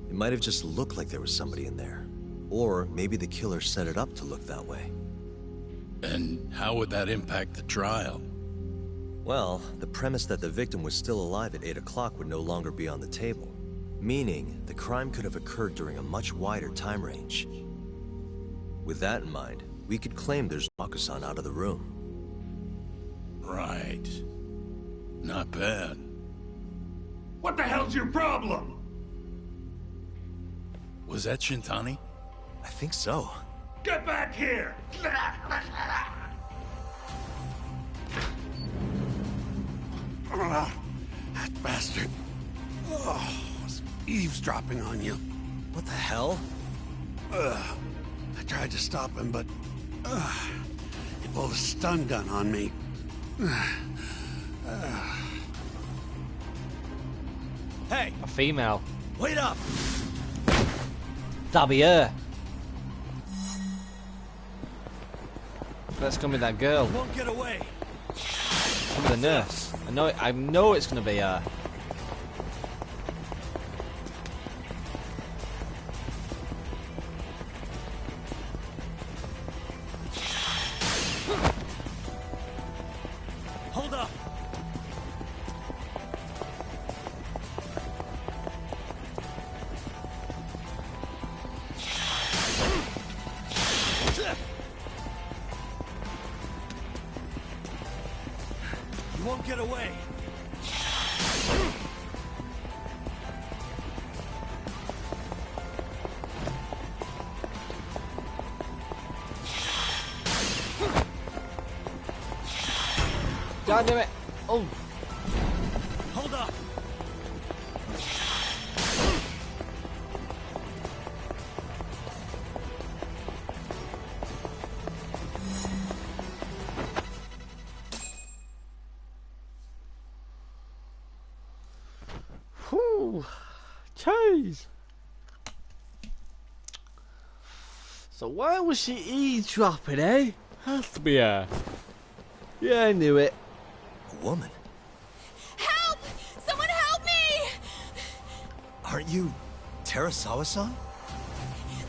It might have just looked like there was somebody in there. Or maybe the killer set it up to look that way. And how would that impact the trial? Well, the premise that the victim was still alive at 8 o'clock would no longer be on the table. Meaning, the crime could have occurred during a much wider time range. With that in mind, we could claim there's Waku-san out of the room. Right. Not bad. What the hell's your problem? Was that Shintani? I think so. Get back here! That bastard. Oh, was eavesdropping on you. What the hell? I tried to stop him, but he pulled a stun gun on me. Hey! A female. Wait up! That'll be her. That's gonna be that girl. Won't get away. I'm the nurse. I know it's gonna be her. Hold up. You won't get away. God damn it! Oh! Hold up. Whew! Jeez! So why was she eavesdropping, eh? Has to be her. Yeah, I knew it. A woman? Help! Someone help me! Aren't you Terasawa-san?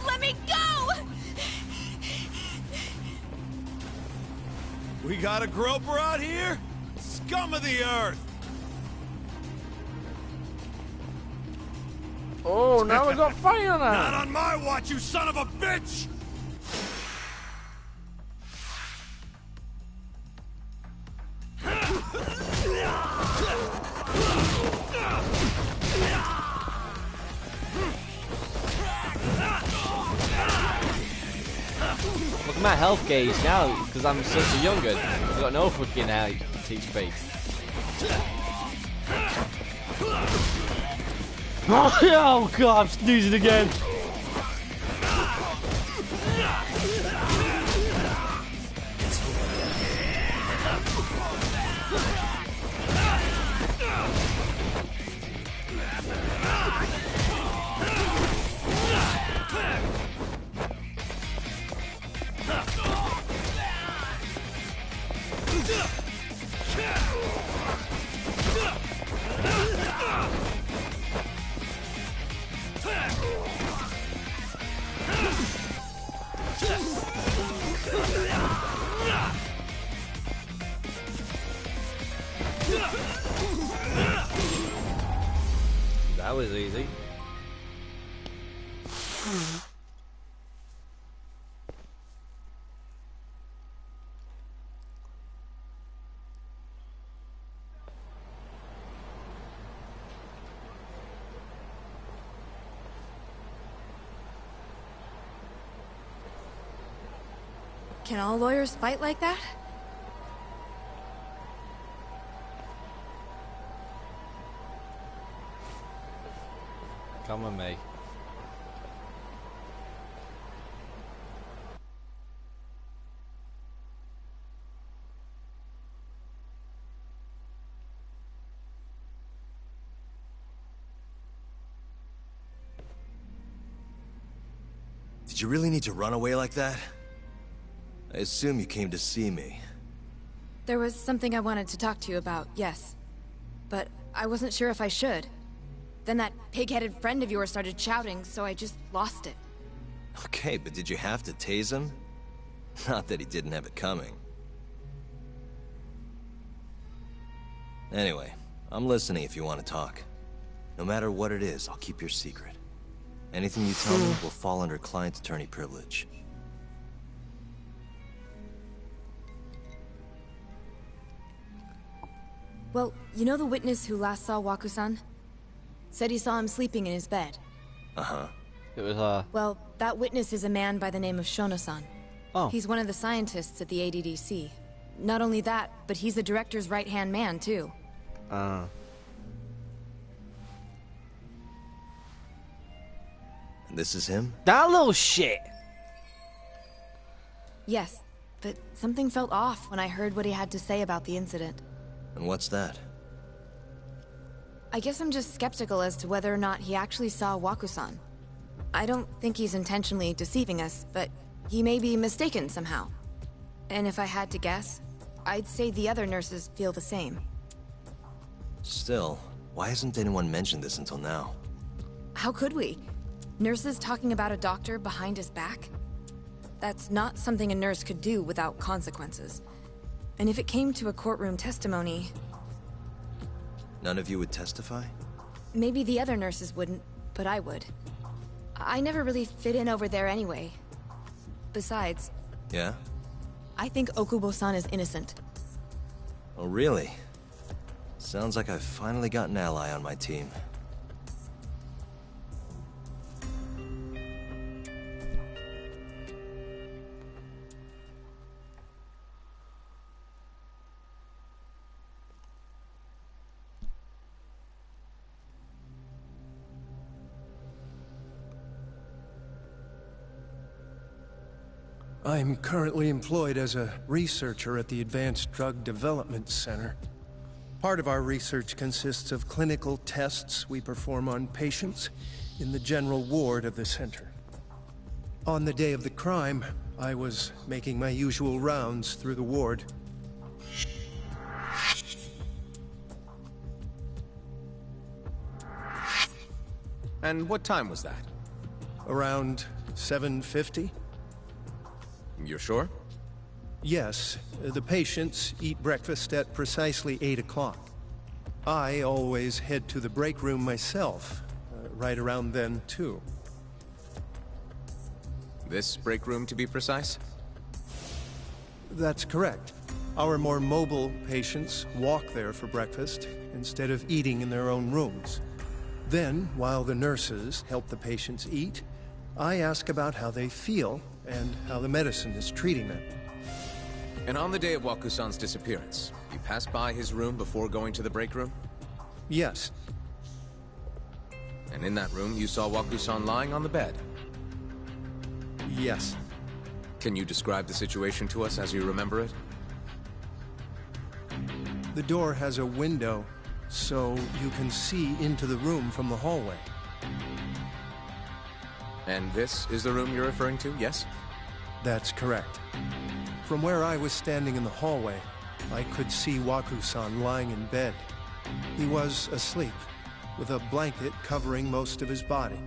Let me go! We got a groper out here? Scum of the earth! Oh, now we got fire on her! Not on my watch, you son of a bitch! my health gauge now because I'm such a young'un. I've got no fucking HP. Oh god, I'm sneezing again. That was easy. Can all lawyers fight like that? Come with me. Did you really need to run away like that? I assume you came to see me. There was something I wanted to talk to you about, yes. But I wasn't sure if I should. Then that pig-headed friend of yours started shouting, so I just lost it. Okay, but did you have to tase him? Not that he didn't have it coming. Anyway, I'm listening if you want to talk. No matter what it is, I'll keep your secret. Anything you tell me will fall under client attorney privilege. Well, you know the witness who last saw Waku-san? Said he saw him sleeping in his bed. Uh-huh. It was, Well, that witness is a man by the name of Shono-san. Oh. He's one of the scientists at the ADDC. Not only that, but he's the director's right-hand man, too. And this is him? That little shit! Yes, but something felt off when I heard what he had to say about the incident. And what's that? I guess I'm just skeptical as to whether or not he actually saw Waku-san. I don't think he's intentionally deceiving us, but he may be mistaken somehow. And if I had to guess, I'd say the other nurses feel the same. Still, why hasn't anyone mentioned this until now? How could we? Nurses talking about a doctor behind his back? That's not something a nurse could do without consequences. And if it came to a courtroom testimony... None of you would testify? Maybe the other nurses wouldn't, but I would. I never really fit in over there anyway. Besides... Yeah? I think Okubo-san is innocent. Oh, really? Sounds like I've finally got an ally on my team. I'm currently employed as a researcher at the Advanced Drug Development Center. Part of our research consists of clinical tests we perform on patients in the general ward of the center. On the day of the crime, I was making my usual rounds through the ward. And what time was that? Around 7:50? You're sure? Yes. The patients eat breakfast at precisely 8 o'clock. I always head to the break room myself, right around then, too. This break room, to be precise? That's correct. Our more mobile patients walk there for breakfast instead of eating in their own rooms. Then, while the nurses help the patients eat, I ask about how they feel and how the medicine is treating them. And on the day of Waku-san's disappearance, you passed by his room before going to the break room? Yes. And in that room, you saw Waku-san lying on the bed? Yes. Can you describe the situation to us as you remember it? The door has a window, so you can see into the room from the hallway. And this is the room you're referring to, yes? That's correct. From where I was standing in the hallway, I could see Waku-san lying in bed. He was asleep, with a blanket covering most of his body.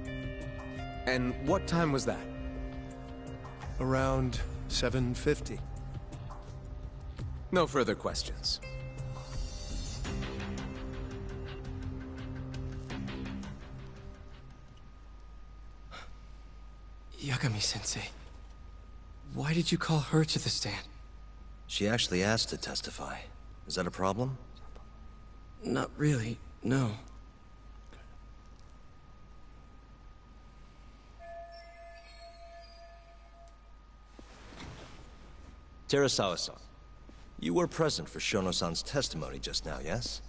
And what time was that? Around 7:50. No further questions. Yagami-sensei, why did you call her to the stand? She actually asked to testify. Is that a problem? Not really, no. Terasawa-san, you were present for Shono-san's testimony just now, yes?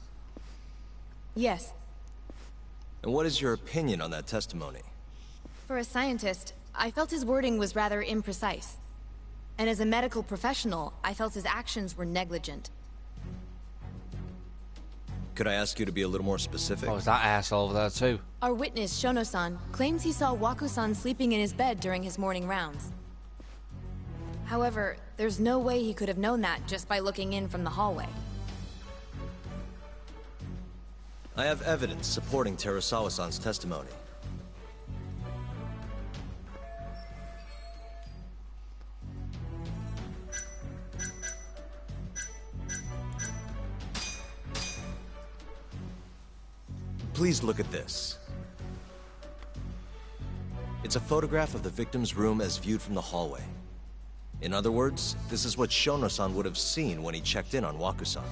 Yes. And what is your opinion on that testimony? For a scientist, I felt his wording was rather imprecise. And as a medical professional, I felt his actions were negligent. Could I ask you to be a little more specific? Oh, is that asshole over there too? Our witness, Shono-san, claims he saw Waku-san sleeping in his bed during his morning rounds. However, there's no way he could have known that just by looking in from the hallway. I have evidence supporting Terasawa-san's testimony. Please look at this. It's a photograph of the victim's room as viewed from the hallway. In other words, this is what Shono-san would have seen when he checked in on Waku-san.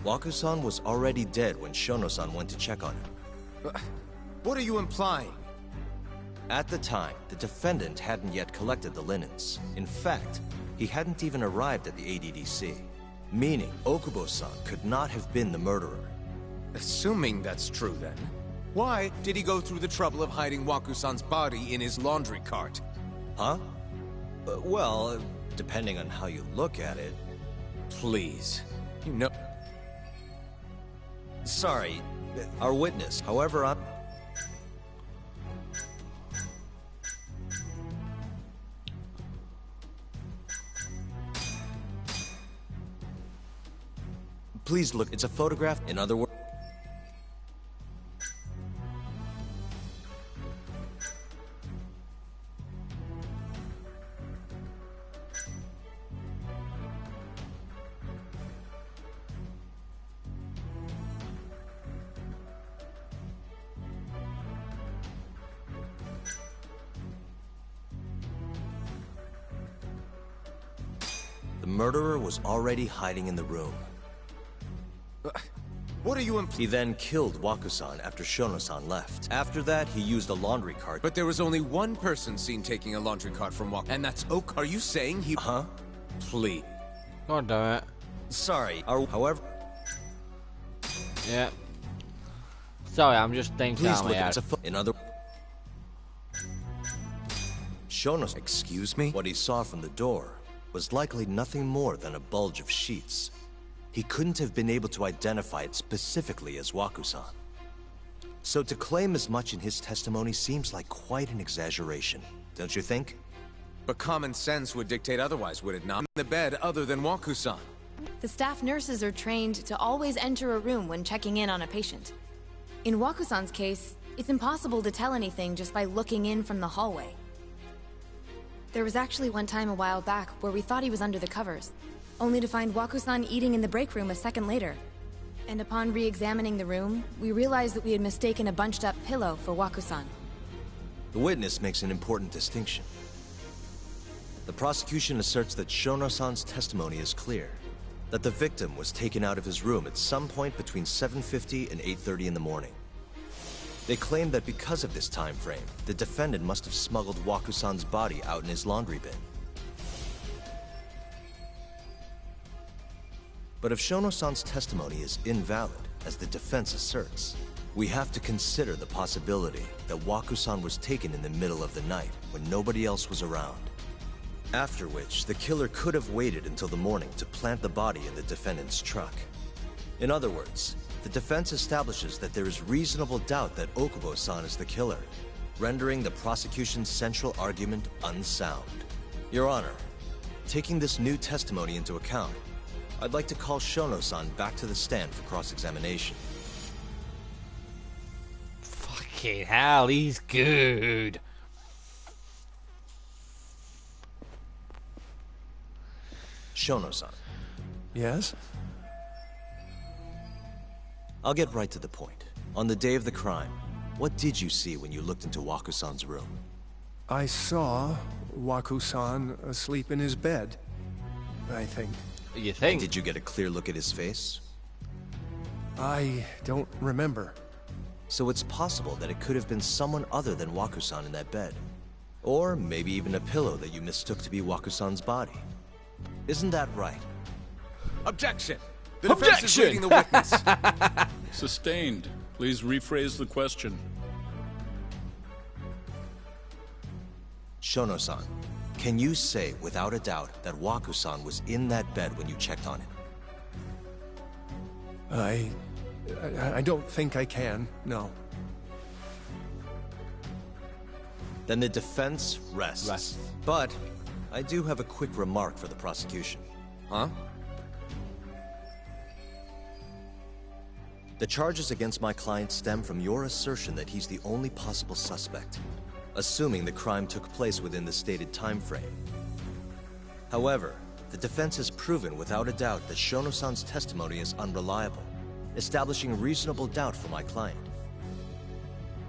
Waku-san was already dead when Shono-san went to check on him. What are you implying? At the time, the defendant hadn't yet collected the linens. In fact, he hadn't even arrived at the ADDC. Meaning, Okubo-san could not have been the murderer. Assuming that's true then, why did he go through the trouble of hiding Waku-san's body in his laundry cart? Huh? Well, depending on how you look at it. Please. You know... Sorry, our witness. However, Please look, it's a photograph. In other words... The murderer was already hiding in the room. What are you He then killed Waku-san after Shono-san left. After that, he used a laundry cart. But there was only one person seen taking a laundry cart from Waku, and that's Oak. Are you saying he... Huh? Please. God damn it. Sorry, however... Yeah. Sorry, I'm just thinking out my head. In other... Shono... Excuse me? What he saw from the door was likely nothing more than a bulge of sheets. He couldn't have been able to identify it specifically as Waku-san. So to claim as much in his testimony seems like quite an exaggeration, don't you think? But common sense would dictate otherwise, would it not? In the bed other than Waku-san. The staff nurses are trained to always enter a room when checking in on a patient. In Waku-san's case, it's impossible to tell anything just by looking in from the hallway. There was actually one time a while back where we thought he was under the covers, only to find Waku-san eating in the break room a second later. And upon re-examining the room, we realized that we had mistaken a bunched-up pillow for Waku-san. The witness makes an important distinction. The prosecution asserts that Shono-san's testimony is clear, that the victim was taken out of his room at some point between 7:50 and 8:30 in the morning. They claim that because of this time frame, the defendant must have smuggled Waku-san's body out in his laundry bin. But if Shono-san's testimony is invalid, as the defense asserts, we have to consider the possibility that Waku-san was taken in the middle of the night when nobody else was around. After which, the killer could have waited until the morning to plant the body in the defendant's truck. In other words, the defense establishes that there is reasonable doubt that Okubo-san is the killer, rendering the prosecution's central argument unsound. Your Honor, taking this new testimony into account, I'd like to call Shono-san back to the stand for cross-examination. Fucking hell, he's good. Shono-san. Yes? I'll get right to the point. On the day of the crime, what did you see when you looked into Waku-san's room? I saw Waku-san asleep in his bed, I think. You think? And did you get a clear look at his face? I don't remember. So it's possible that it could have been someone other than Waku-san in that bed. Or maybe even a pillow that you mistook to be Waku-san's body. Isn't that right? Objection! The defense is reading the witness. Sustained. Please rephrase the question. Shono-san, can you say without a doubt that Waku-san was in that bed when you checked on him? I don't think I can, no. Then the defense rests. But I do have a quick remark for the prosecution. Huh? The charges against my client stem from your assertion that he's the only possible suspect, assuming the crime took place within the stated time frame. However, the defense has proven without a doubt that Shono-san's testimony is unreliable, establishing reasonable doubt for my client.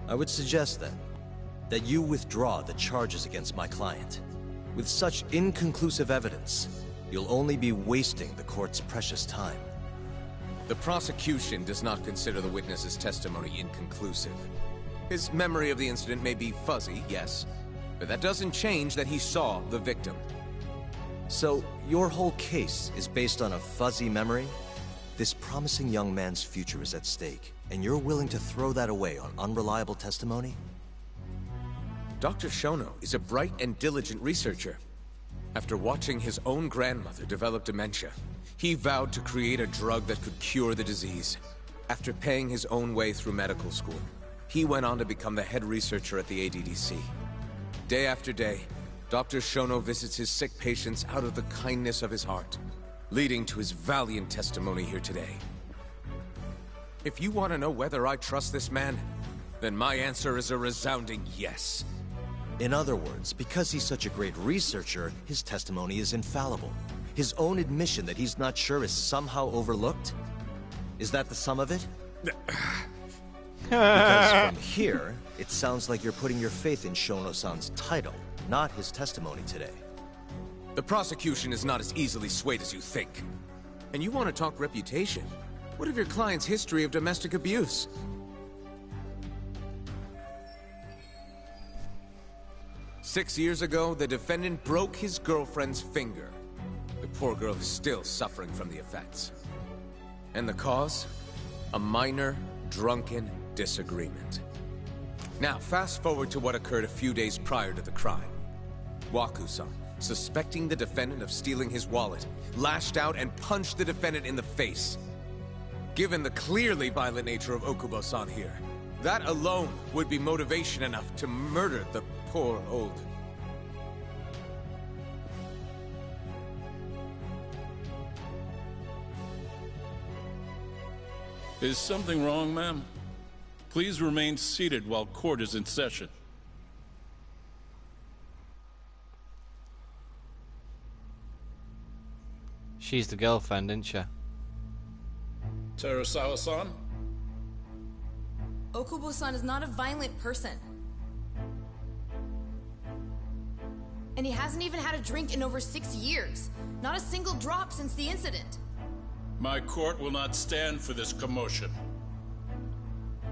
I would suggest then that you withdraw the charges against my client. With such inconclusive evidence, you'll only be wasting the court's precious time. The prosecution does not consider the witness's testimony inconclusive. His memory of the incident may be fuzzy, yes, but that doesn't change that he saw the victim. So, your whole case is based on a fuzzy memory? This promising young man's future is at stake, and you're willing to throw that away on unreliable testimony? Dr. Shono is a bright and diligent researcher. After watching his own grandmother develop dementia, he vowed to create a drug that could cure the disease. After paying his own way through medical school, he went on to become the head researcher at the ADDC. Day after day, Dr. Shono visits his sick patients out of the kindness of his heart, leading to his valiant testimony here today. If you want to know whether I trust this man, then my answer is a resounding yes. In other words, because he's such a great researcher, his testimony is infallible. His own admission that he's not sure is somehow overlooked? Is that the sum of it? Because from here, it sounds like you're putting your faith in Shono-san's title, not his testimony today. The prosecution is not as easily swayed as you think. And you want to talk reputation? What of your client's history of domestic abuse? Six years ago, the defendant broke his girlfriend's finger. The poor girl is still suffering from the effects. And the cause? A minor, drunken disagreement. Now, fast forward to what occurred a few days prior to the crime. Waku-san, suspecting the defendant of stealing his wallet, lashed out and punched the defendant in the face. Given the clearly violent nature of Okubo-san here, that alone would be motivation enough to murder the poor old... Is something wrong, ma'am? Please remain seated while court is in session. She's the girlfriend, isn't she? Terasawa-san? Okubo-san is not a violent person. And he hasn't even had a drink in over 6 years. Not a single drop since the incident. My court will not stand for this commotion.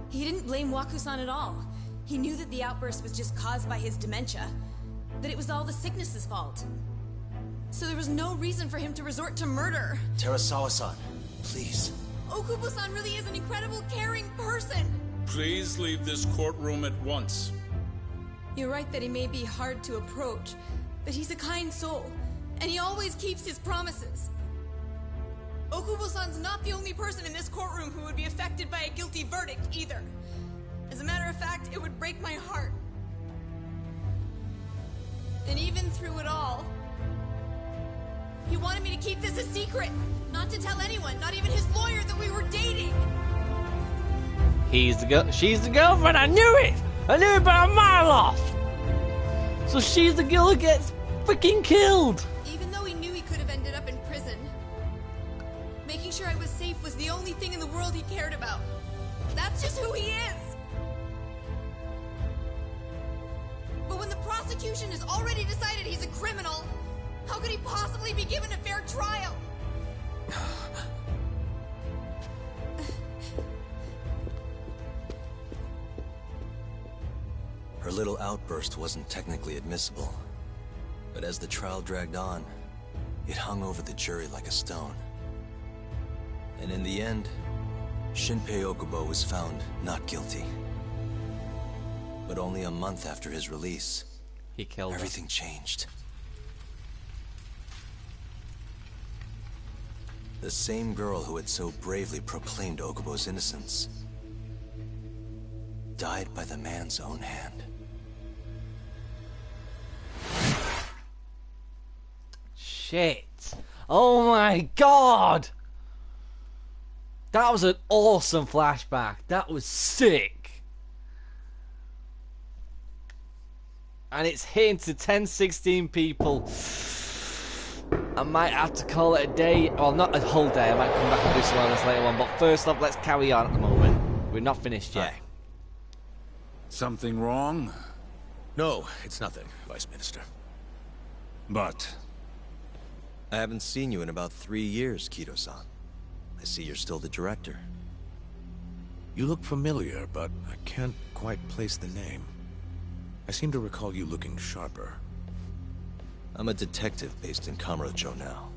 He didn't blame Waku-san at all. He knew that the outburst was just caused by his dementia. That it was all the sickness's fault. So there was no reason for him to resort to murder. Terasawa-san, please. Okubo-san really is an incredible, caring person. Please leave this courtroom at once. You're right that he may be hard to approach, but he's a kind soul, and he always keeps his promises. Okubo-san's not the only person in this courtroom who would be affected by a guilty verdict, either. As a matter of fact, it would break my heart. And even through it all, he wanted me to keep this a secret, not to tell anyone, not even his lawyer, that we were dating. She's the girlfriend. I knew it. I knew it by a mile off. So she's the girl who gets freaking killed. Even though he knew he could have ended up in prison, making sure I was safe was the only thing in the world he cared about. That's just who he is. But when the prosecution has already decided he's a criminal, how could he possibly be given a fair trial? Her little outburst wasn't technically admissible, but as the trial dragged on, it hung over the jury like a stone. And in the end, Shinpei Okubo was found not guilty. But only a month after his release, he killed her. Everything changed. The same girl who had so bravely proclaimed Okubo's innocence died by the man's own hand. Shit. Oh my god. That was an awesome flashback. That was sick. And it's hitting to 10-16 people. I might have to call it a day. Well, not a whole day. I might come back and do some of this later on. But first off, let's carry on at the moment. We're not finished yet. Hi. Something wrong? No, it's nothing, Vice Minister. But I haven't seen you in about 3 years, Kido-san. I see you're still the director. You look familiar, but I can't quite place the name. I seem to recall you looking sharper. I'm a detective based in Kamurocho now.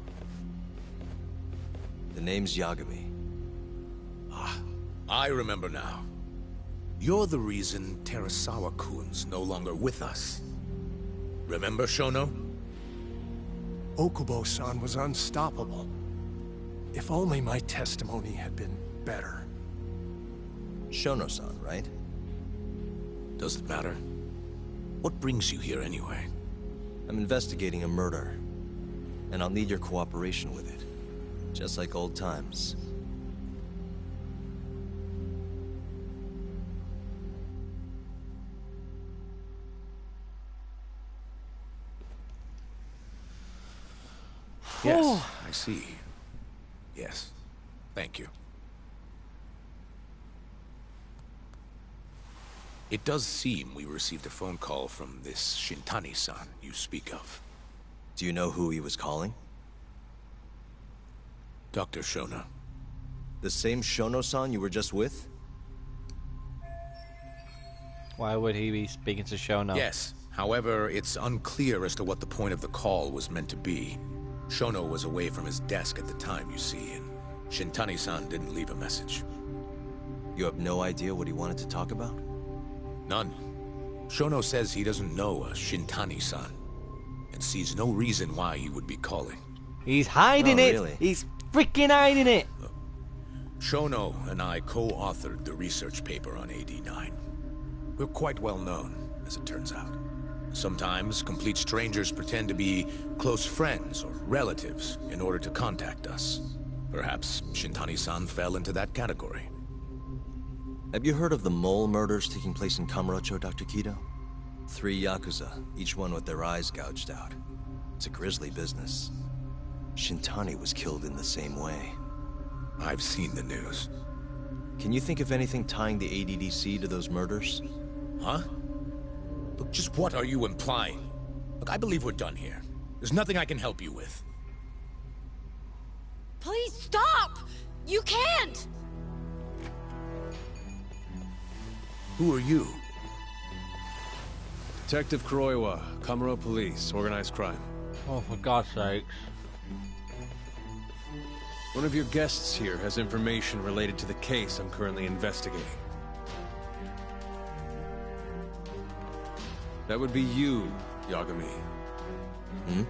The name's Yagami. Ah, I remember now. You're the reason Terasawa-kun's no longer with us. Remember, Shono? Okubo-san was unstoppable. If only my testimony had been better. Shono-san, right? Does it matter? What brings you here anyway? I'm investigating a murder, and I'll need your cooperation with it. Just like old times. Yes, I see. Yes. Thank you. It does seem we received a phone call from this Shintani-san you speak of. Do you know who he was calling? Dr. Shono. The same Shono-san you were just with? Why would he be speaking to Shono? Yes. However, it's unclear as to what the point of the call was meant to be. Shono was away from his desk at the time, you see, and Shintani-san didn't leave a message. You have no idea what he wanted to talk about? None. Shono says he doesn't know a Shintani-san, and sees no reason why he would be calling. He's hiding it! Really? He's freaking hiding it! Look, Shono and I co-authored the research paper on AD9. We're quite well known, as it turns out. Sometimes, complete strangers pretend to be close friends or relatives in order to contact us. Perhaps Shintani-san fell into that category. Have you heard of the mole murders taking place in Kamurocho, Dr. Kido? 3 Yakuza, each one with their eyes gouged out. It's a grisly business. Shintani was killed in the same way. I've seen the news. Can you think of anything tying the ADDC to those murders? Huh? Look, just what are you implying? Look, I believe we're done here. There's nothing I can help you with. Please stop! You can't! Who are you? Detective Kuroiwa, Kamuro Police, organized crime. Oh, for God's sakes. One of your guests here has information related to the case I'm currently investigating. That would be you, Yagami. Hmm?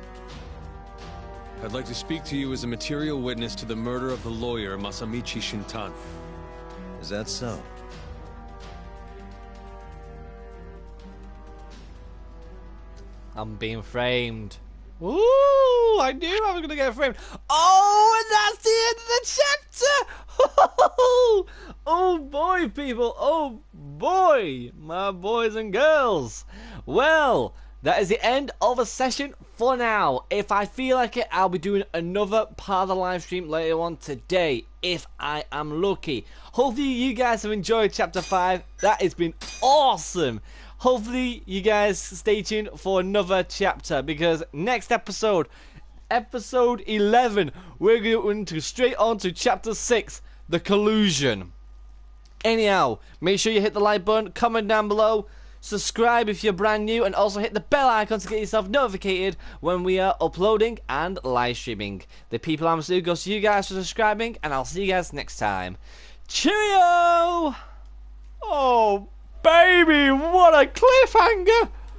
I'd like to speak to you as a material witness to the murder of the lawyer Masamichi Shintani. Is that so? I'm being framed. Ooh, I knew I was going to get framed. Oh, and that's the end of the chapter! Oh boy, people. Oh boy, my boys and girls. Well, that is the end of a session for now. If I feel like it, I'll be doing another part of the live stream later on today, if I am lucky. Hopefully you guys have enjoyed chapter 5. That has been awesome. Hopefully you guys stay tuned for another chapter, because next episode, episode 11, we're going to straight on to chapter 6, the collusion. Anyhow, make sure you hit the like button, comment down below, subscribe if you're brand new, and also hit the bell icon to get yourself notified when we are uploading and live streaming. The people I'm still goes to you guys for subscribing, and I'll see you guys next time. Cheerio! Oh, baby, what a cliffhanger!